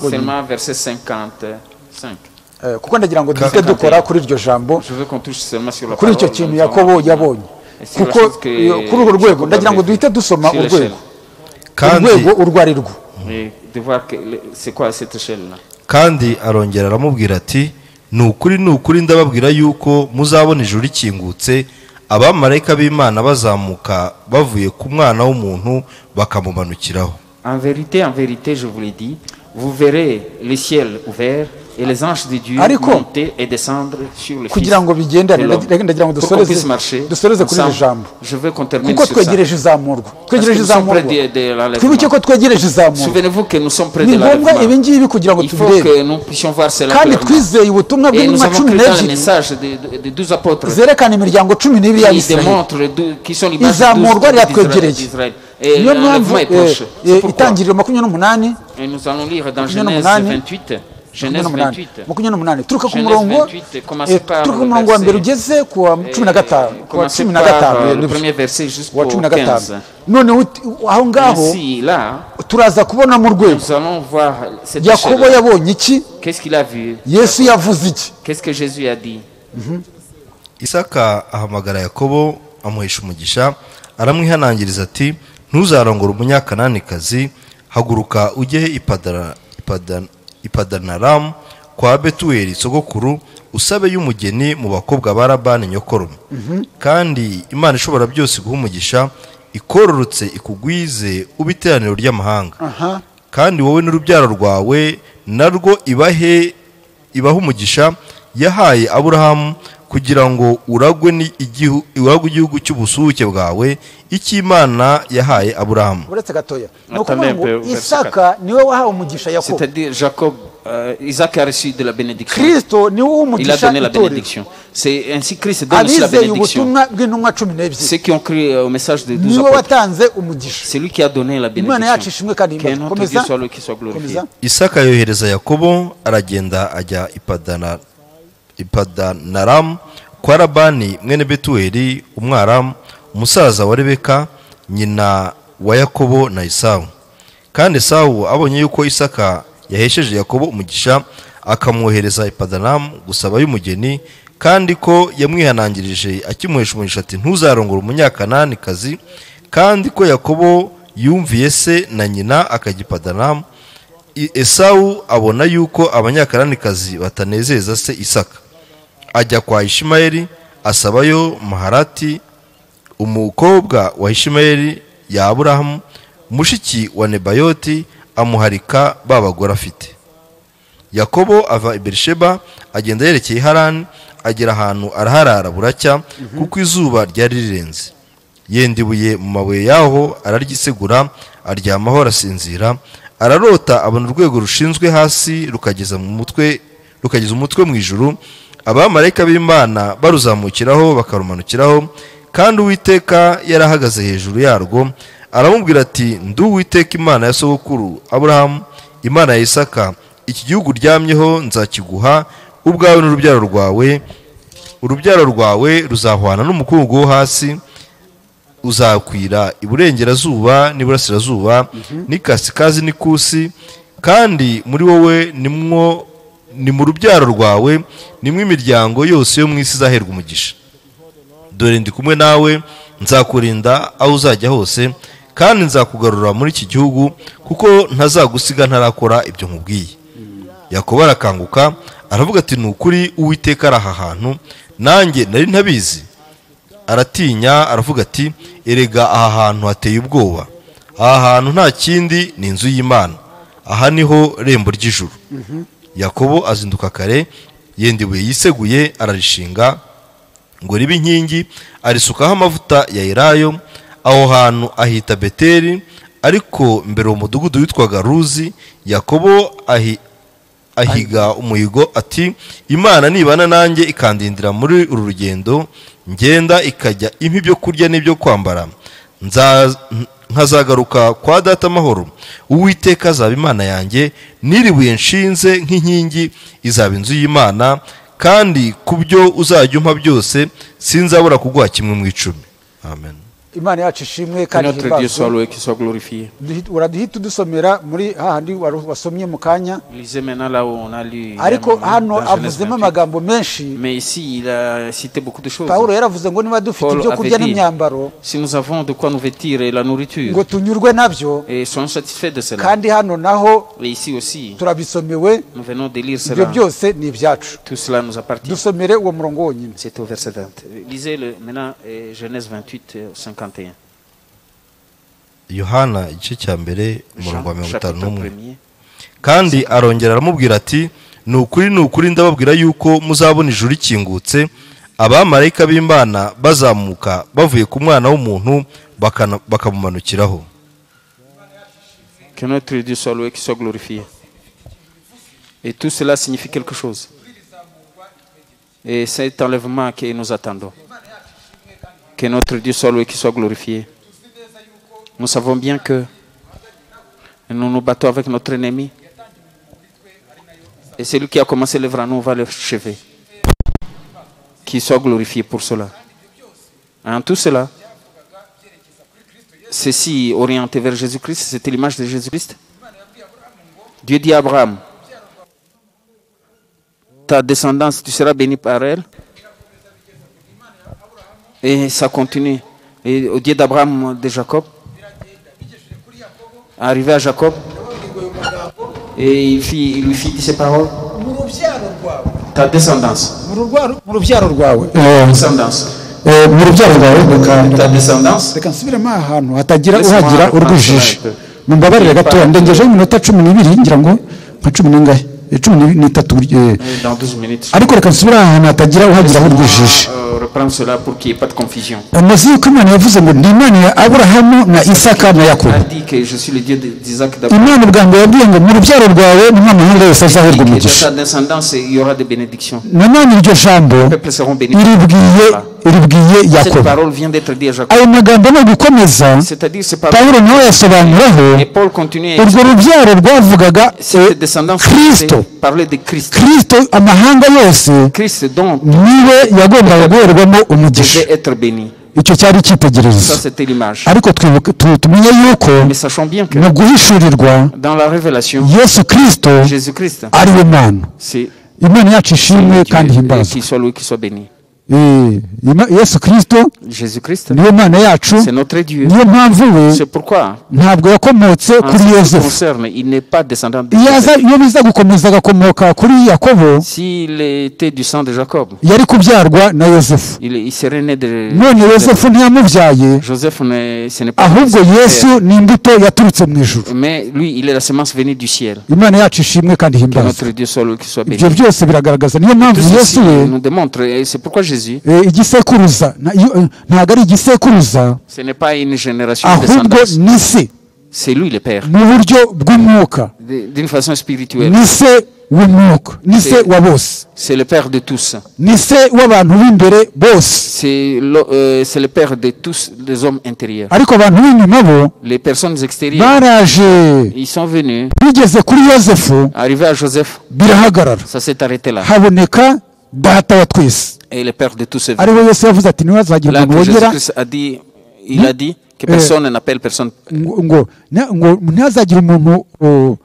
seulement verset 55. kuko ndagira ngo duhite dukora kuri iryo jambo Je veux qu'on touche seulement sur la kuri parole. icyo kintu Yakobo yabonye Et sur la kuko chose que kuri urwo rwego Jacob ndagira ngo avait duhite dusoma sur urwego l'échelle. kandi urwego urwo ari rwo Et de voir que c'est quoi cette échelle-là. kandi arongera aramubwira ati ni ukuri ndababwira yuko muzabona ijuru rikingutse abamarayika b'Imana bazamuka bavuye ku mwana w'umuntu bakamumanukiraho. En vérité, je vous l'ai dit, vous verrez le ciel ouvert et les anges de Dieu Ariko, monter et descendre sur le Fils kugira ngo bigendane de l'homme. ndagira ngo Pour qu'on puisse marcher dusoreze kuri iri ensemble, jambo je veux qu'on termine kuko sur ça. twegereje izamurwa Parce que twegereje nous sommes près izamurwa de l'enlèvement. twibuke ko twegereje izamurwa Souvenez-vous que nous sommes près ni de ngombwa l'enlèvement. ibi ngibi kugira ngo Il faut tubirebe que nous puissions voir cela kandi clairement. twizeye ubutumwa Et nous bw'intumwa avons cumi cru dans le n'ebyiri message des 12 apôtres zerekana imiryango 12 qui y'Abisirayeli démontrent qui sont l'image izamurwa de riratwegereye d'Israël. Et niyo mpamvu l'enlèvement est proche. C'est pourquoi. itangiriro 28 Et nous allons lire dans Genèse 28. 28. Genèse 28. 28 turuka ku Genèse murongo 28, commencez par turuka ku le murongo wa mbere verset. ugeze ku wa 15 ku wa Commencez 15 par le premier verset wa jusqu'au 15 15. none aho ngaho Ainsi, là, turaza kubona mu rwego nous allons voir cette Yakobo échelle. yabonye iki Qu'est-ce qu'il a vu? Yesu yavuze iki Qu'est-ce que Jésus a dit? Isaka ahamagara Yakobo amuhesha umugisha aramwihanangiriza ati ntuzarongore umunyakananikazi haguruka ujye ipadanaramu kwa Betuweli sogokuru usabe y'umugeni mu bakobwa ba Labani nyokorume kandi Imana ishobora byose guha umugisha ikororotse ikugwize ubiteraniro ry'amahanga kandi wowe n'urubyaro rwawe narwo ibaha umugisha yahaye Aburahamu kugira ngo uragwe igihugu cy'ubusuke bwawe icy'Imana yahaye Aburahamu. uretse gatoya no kuvuga ngo Isaka niwe wahawe umugisha Yakobo C'est-à-dire Jacob Isaac a reçu de la bénédiction. Kristo ni wo Il a umugisha donné la itorero. bénédiction. C'est ainsi que Christ donne aussi la Abizeye bénédiction. ubutumwa bw'intumwa 12. Ceux qui ont cru au message de 12 Niwe apôtres, watanze umugisha. c'est lui qui a donné la Imana yacu bénédiction. ishimwe kandi Que imbaza. notre Dieu Komeza. soit loué, qu'il soit glorifié. Komeza. isaka yohereza yakobo aragenda ajya ipadanaramu kwa labani mwene betuweli umwaramu umusaza wa rebeka nyina wa yakobo na isawu. kandi esawu abonye yuko isaka yahesheje yakobo umugisha akamwohereza ipadanaramu gusaba y'umugeni, kandi ko yamwihanangirije akimuhesha umugisha ati ntuzarongore umunyakananikazi, kandi ko yakobo yumviye se na nyina akajya ipadanaramu. Esawu abona yuko abanyakananikazi batanezeza se Isaka, ajya kwa Ishimayeli asabayo Maharati umukobwa wa Ishimayeli ya Aburahamu mushiki wa Nebayoti, amuharika babagore afite. Yakobo ava i Berisheba agenda yerekeye Harani, agera ahantu araharara buracya kuko izuba ryari rirenze. Yenda ibuye mu mabuye yaho araryisegura, aryamaho arasinzira. Ararota abona urwego rushinzwe hasi rukageza umutwe mu ijuru, abamarayika b'Imana baruzamukiraho bakarumanukiraho, kandi Uwiteka yarahagaze hejuru yarwo. Aramubwira ati ndi Uwiteka Imana ya sogokuru Aburahamu, Imana ya Isaka. Iki gihugu uryamyeho nzakiguha ubwawe n'urubyaro rwawe. Urubyaro rwawe ruzahwana n'umukungugu wo hasi, uzakwira iburengerazuba n'iburasirazuba n'ikasikazi n'ikusi, kandi muri wowe ni mu rubyaro rwawe nimwe imiryango yose yo mu isi izaherwa umugisha. Dore ndi kumwe nawe, nzakurinda aho uzajya hose, kandi nzakugarura muri iki gihugu, kuko ntazagusiga ntarakora ibyo nkubwiye. Yakobo arakanguka aravuga ati ni ukuri Uwiteka ari aha hantu, nanjye nari ntabizi. Aratinya aravuga ati erega aha hantu hateye ubwoba, aha hantu nta kindi ni inzu y'Imana, aha niho rembo ry'ijuru. Yakobo azinduka kare, yenda ibuye yiseguye ararishinga ngo ribe inkingi, arisukaho amavuta ya elayo. Aho hantu ahita Beteli, ariko mbere umudugudu witwaga Ruzi. Yakobo ahiga umuhigo ati Imana nibana nanjye ikandindira muri uru rugendo ngenda, ikajya impa ibyo kurya n'ibyo kwambara, nkazagaruka kwa data amahoro, Uwiteka azaba Imana yanjye, n'iribuye nshinze nk'inkingi izaba inzu y'Imana, kandi ku byo uzajya umpa byose sinzabura kuguha kimwe mu 10. Amen. Imana yacu ishimwe Que kandi notre Dieu soit loué, qu'il soit glorifié. uraduhita udusomera muri hahandi wasomye mu kanya, Lisez maintenant là où on a lu. ariko hano dans Genèse avuzemo 28. amagambo menshi. Mais ici, il a cité beaucoup de choses. Pawulo yaravuze ngo niba dufite Paul ibyo kurya avait dit, n'imyambaro si nous avons de quoi nous vêtir et la nourriture, ngo tunyurwe nabyo, et soyons satisfaits de cela. kandi hano naho Et ici aussi, turabisomewe, nous venons de lire ibyo cela. byose ni ibyacu. Tout cela nous appartient. Dusomere uwo murongo wonyine. C'est au verset 20. Lisez-le maintenant, Genèse 28, 51. Yohana igice cya mbere umurongo wa Jean, chapitre 51. 1er. Kandi arongera aramubwira ati ni ukuri ndababwira yuko muzabona ijuru rikingutse, abamarayika b'Imana bazamuka bavuye ku mwana w'umuntu bakamumanukiraho. Que notre Dieu soit loué, qu'il soit glorifié. Et tout cela signifie quelque chose. Et cet enlèvement que nous attendons. Que notre Dieu soit loué, qu'il soit glorifié. Nous savons bien que nous nous battons avec notre ennemi. Et celui qui a commencé l'œuvre en nous va l'achever. Qu'il soit glorifié pour cela. En tout cela, ceci orienté vers Jésus-Christ, c'était l'image de Jésus-Christ. Dieu dit à Abraham, ta descendance, tu seras béni par elle. Et ça continue. Et au Dieu d'Abraham, de Jacob, arrivé à Jacob, et il lui fit ces paroles. Ta descendance. Mu rubyaro rwawe. Descendance. Mu rubyaro rwawe. Ta descendance. Reka nsubiremo ahantu hatagira uhagira urwijiji. Mumbabarire gatoya ndengejeho iminota 12 ngira ngo nka 10 n'ingahe. 13. Dans 12 minutes. Ariko reka nsubire ahantu hatagira uhagira urwijiji. prends cela pour qu'il n'y ait pas de confusion. amaze yuko Imana yavuze ngo ndi Imana ya Aburahamu na Isaka na Yakobo. Elle dit que je suis le Dieu d'Isaac et d'Abraham. Imana ubwa mbere yabwiye ngo mu rubyaro rwawe niho amahanga yose azahirwa Dans umugisha. sa descendance, il y aura des bénédictions. nanone iryo jambo Les peuples seront bénis. iribwiye Cette Yakobo. parole vient d'être dit à Jacob. ayo magambo no gukomeza C'est-à-dire, c'est parole. Pawulo nawe yasobanuraho Et Paul continue. urwo rubyaro rwavugaga Cette descendance Kristo. parlait de Christ. Kristo amahanga yose Christ dont niwe yagombaga guherwamo umugisha. devait être béni. Icyo cyari Ça, icyitegererezo. c'était l'image. ariko tumenye yuko Mais sachons bien que mu guhishurirwa dans la révélation, Yesu Kristo Jésus-Christ, ari we Mana. c'est Imana yacu ishimwe kandi Dieu, et himbazwe. qu'il soit loué, qu'il soit béni. Yesu Kristo Jésus-Christ, niwe Mana yacu, c'est notre Dieu. niyo mpamvu we C'est pourquoi, ntabwo yakomotse en kuri ce qui Yosefu. concerne, il n'est pas descendant de iyo biza gukomeza agakomoka kuri Yakobo S'il était du sang de Jacob, yari kubyarwa na Yosefu. il serait né de none Yosefu ntiyamubyaye, Joseph. Ce n'est pas ahubwo Yesu ni imbuto yaturutse mu ijuru. mais lui, il est la semence venue du ciel. Imana yacu ishimwe kandi Que himbazwe. notre Dieu soit loué, qu'il soit béni. Ibyo byose biragaragaza niyo mpamvu Tout Yesu ceci we nous démontre, et c'est pourquoi Jésus, igisekuruza ntabwo ari igisekuruza, ce n'est pas une génération de ahubwo descendance, ni se c'est lui le Père, mu buryo bw'umwuka, d'une façon spirituelle. ni se w'umwuka, ni se wa bose, C'est le Père de tous. ni se w'abantu b'imbere bose, C'est le Père de tous les hommes intérieurs. ariko abantu b'inyuma bo Les personnes extérieures, baraje ils sont venus, bigeze kuri Yosefu arrivés à Joseph, birahagarara, ça s'est arrêté là. haboneka data wa twese, Et le Père de tous est venu. ariwe Yesu yavuze ati ntiwazagira Là umuntu que wongera Jésus-Christ a dit, il a dit que personne n'appelle personne, ngo ntihazagira umuntu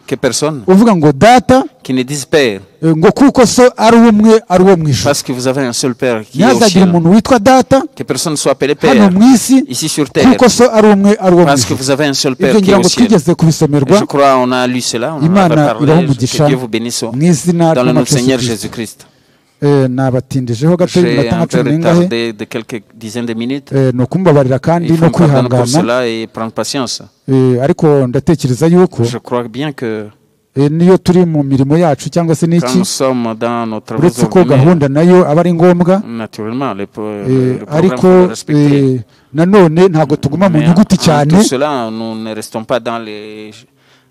que personne uvuga ngo data qui ne dise Père, ngo kuko so ari umwe ari uwo mu ijuru. parce que vous avez un seul Père qui est au ntihazagira ciel. umuntu witwa data Que personne ne soit appelé hano Père mu isi ici sur terre, kuko so ari umwe ari uwo mu parce que ijuru. vous avez un seul ibyo Père qui est ngira au ngo ciel. twigeze Et kubisomerwa je crois on a lu cela, on en Imana a ibahe parlé, umugisha que Dieu vous bénisse mu izina dans le nom du ry'Umwami Seigneur Yesu Jésus-Christ. nabatindijeho gato J'ai iminota un nka peu cumi n'ingahe, retardé de quelques dizaines de minutes. ni ukumbabarira kandi Il faut no me pardonner pour kwihangana. cela et prendre patience. Ariko ndatekereza yuko Je crois bien que niyo turi mu mirimo yacu cyangwa se quand n'iki, nous sommes dans nos travaux uretse ko ordinaires, gahunda nayo aba ari ngombwa, naturellement, le programme ariko faut le respecter. nanone ntabwo tuguma mu Mais nyuguti en cyane, tout cela, nous ne restons pas dans les...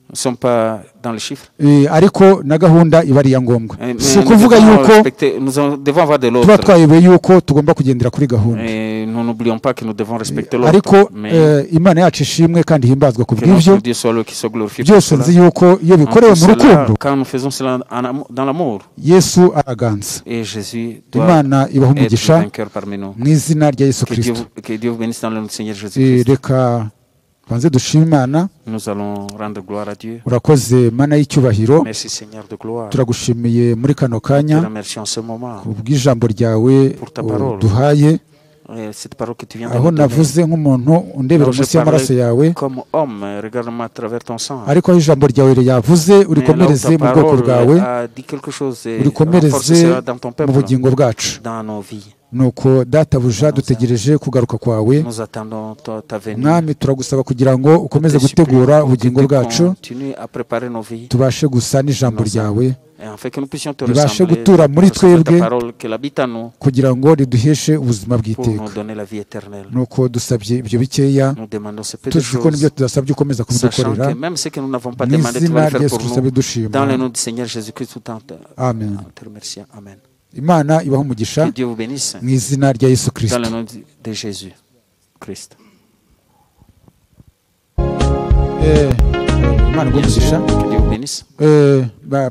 Nous ne sommes pas dans les chiffres. ariko na gahunda iba ari iya ngombwa. Mais Si nous ukuvuga devons yuko respecter- nous devons avoir de tuba l'autre. twayoboye yuko tugomba kugendera kuri gahunda, Et nous n'oublions pas que nous devons respecter l'autre. ariko Mais Imana yacu ishimwe kandi himbazwa ku que bw'ibyo notre Dieu soit loué, qu'il soit glorifié pour byose. cela. Nzi yuko iyo En bikorewe tout mu cela, rukundo quand nous faisons cela dans l'amour, Yesu araganza. et Jésus doit Imana ibahe être umugisha vainqueur parmi nous. mu izina rya Yesu Que Dieu, Kristo. que Dieu vous bénisse dans le nom du Seigneur Jésus-Christ. Reka banze dushime Imana. Nous allons rendre gloire à Dieu. Urakoze Mana y'icyubahiro, Merci Seigneur de gloire. turagushimiye muri kano Je te kanya remercie en ce moment. ku bw'ijambo ryawe Pour ta parole. duhaye, Et cette parole que tu viens de aho nous donner. navuze nk'umuntu undebera Alors, je munsi y'amaraso parlais yawe, comme homme, regarde-moi à travers ton sang. ariko aho ijambo ryawe ryavuze Mais là où urikomereze ta mu bwoko parole bwawe, a dit quelque chose et renforce urikomereze cela dans ton mu peuple, bugingo bwacu. dans nos vies. Nuko databuja dutegereje kugaruka kwawe. Nous attendons ta venue. Mwami, turagusaba kugira ngo ukomeze Te supplie gutegura pour que ubugingo tu bwacu, continues à préparer nos vies. tubashe gusa n'ijambo ryawe, Et en fait que nous puissions te ribashe ressembler, gutura muri recevoir ta twebwe, parole qu'elle habite en nous kugira ngo riduheshe ubuzima pour bw'iteka. nous donner la vie éternelle. Nuko dusabye ibyo bikeya, Nous demandons ce peu de tuzi ko n'ibyo choses, tudasabye ukomeza sachant kubidukorera, que même ce que nous n'avons pas mu demandé, tu vas izina le rya faire Yesu pour Kristo nous. bidushima. Dans le nom du Seigneur Jésus-Christ, tout en Amen. te remerciant. Amen. Imana ibahe umugisha Que Dieu vous bénisse. mu izina rya Yesu Dans Kristo. le nom de Jésus Christ. Imana ibahe umugisha. Que Dieu vous bénisse.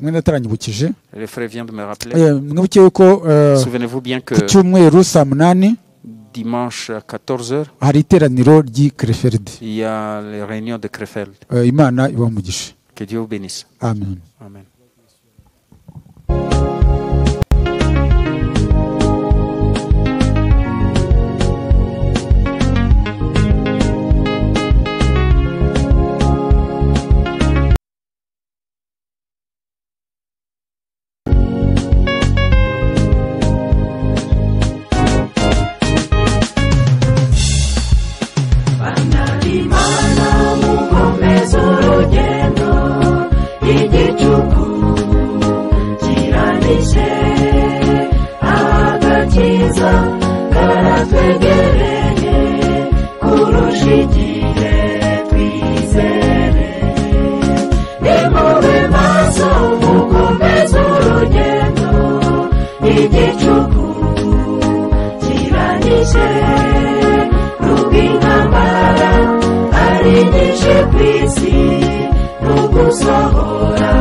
Mwene ataranyibukije, Le frère vient de me rappeler. mwibuke yuko Souvenez-vous bien que ku cyumweru saa munani dimanche à 14h, hari iteraniro ry'i Krefeld. il y a les réunions de Krefeld. Imana ibahe umugisha. Que Dieu vous bénisse. Amen. Amen. Imana mukomeze urugendo, igicuku kiranyishe, agakiza aratwegereye kurusha igihe twizereye. Nimube maso mukomeze urugendo, igicuku kiranyishe, nubwo intambara ari nyinshi ku isi, n'ugusohora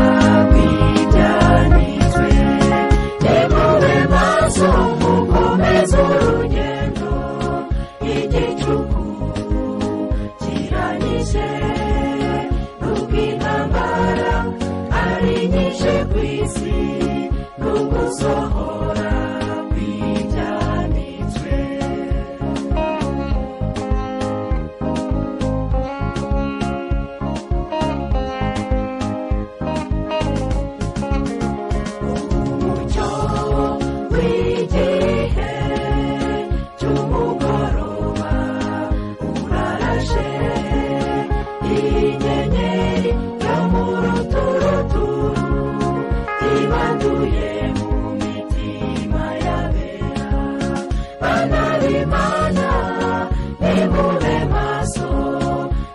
kw'ibyanditswe. Nimube maso mukomeze urugendo, igicuku kiranyishe, nubwo intambara ari nyinshi ku isi, n'ugusohora kw'ibyanditswe. Umucyo w'igihe cy'umugoroba urarashe, inyenyeri yo mu ruturuturu ibanduye mu mitima y'abera. Bana b'Imana nimube maso,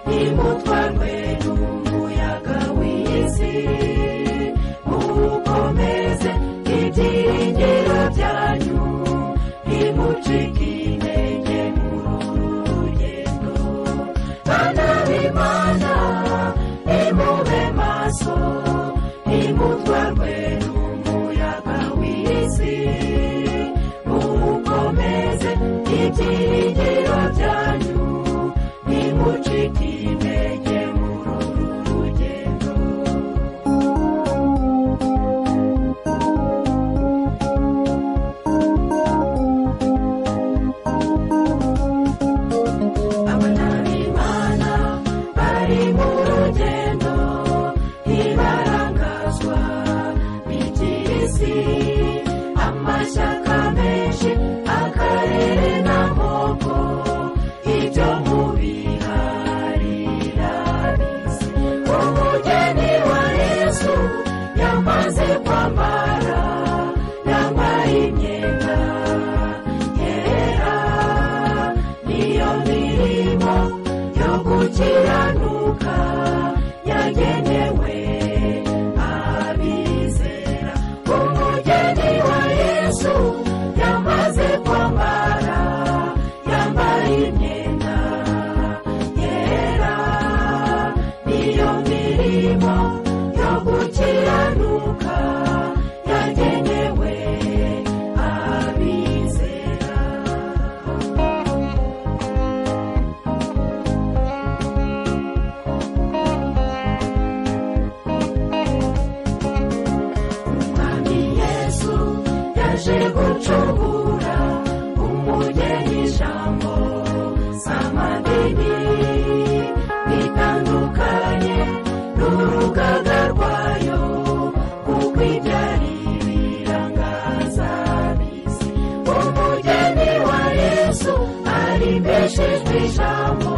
nimutwarwe n'umuyaga w'isi, mukomeze ibyiringiro byanyu, ntimucike intege muri uru rugendo. Bana b'Imana nimube maso, nimutwarwe n'umuyaga w'isi, mukomeze ibyiringiro byanyu, ntimucike intege muri uru rugendo. Abana b'Imana bari mu rugendo, ntibarangazwa n'iby'isi, amashyaka menshi, akarere n'amoko, ibyo mubiharira bisi. Umugeni wa Yesu yamaze kwambara, yambaye imyenda yera, niyo mirimo yo gukiranuka yagenewe abizera. Umugeni wa Yesu yamaze kwambara, yambaye imyenda yera, niyo mirimo yo gukiranuka yagenewe abizera. Umwami Yesu yaje gucungura umugeni, ijambo s'amadini, bitandukanye n'urugaga rwayo, kuko ibyari birangaza bisi. Umugeni wa Yesu arimbeshejwe ijambo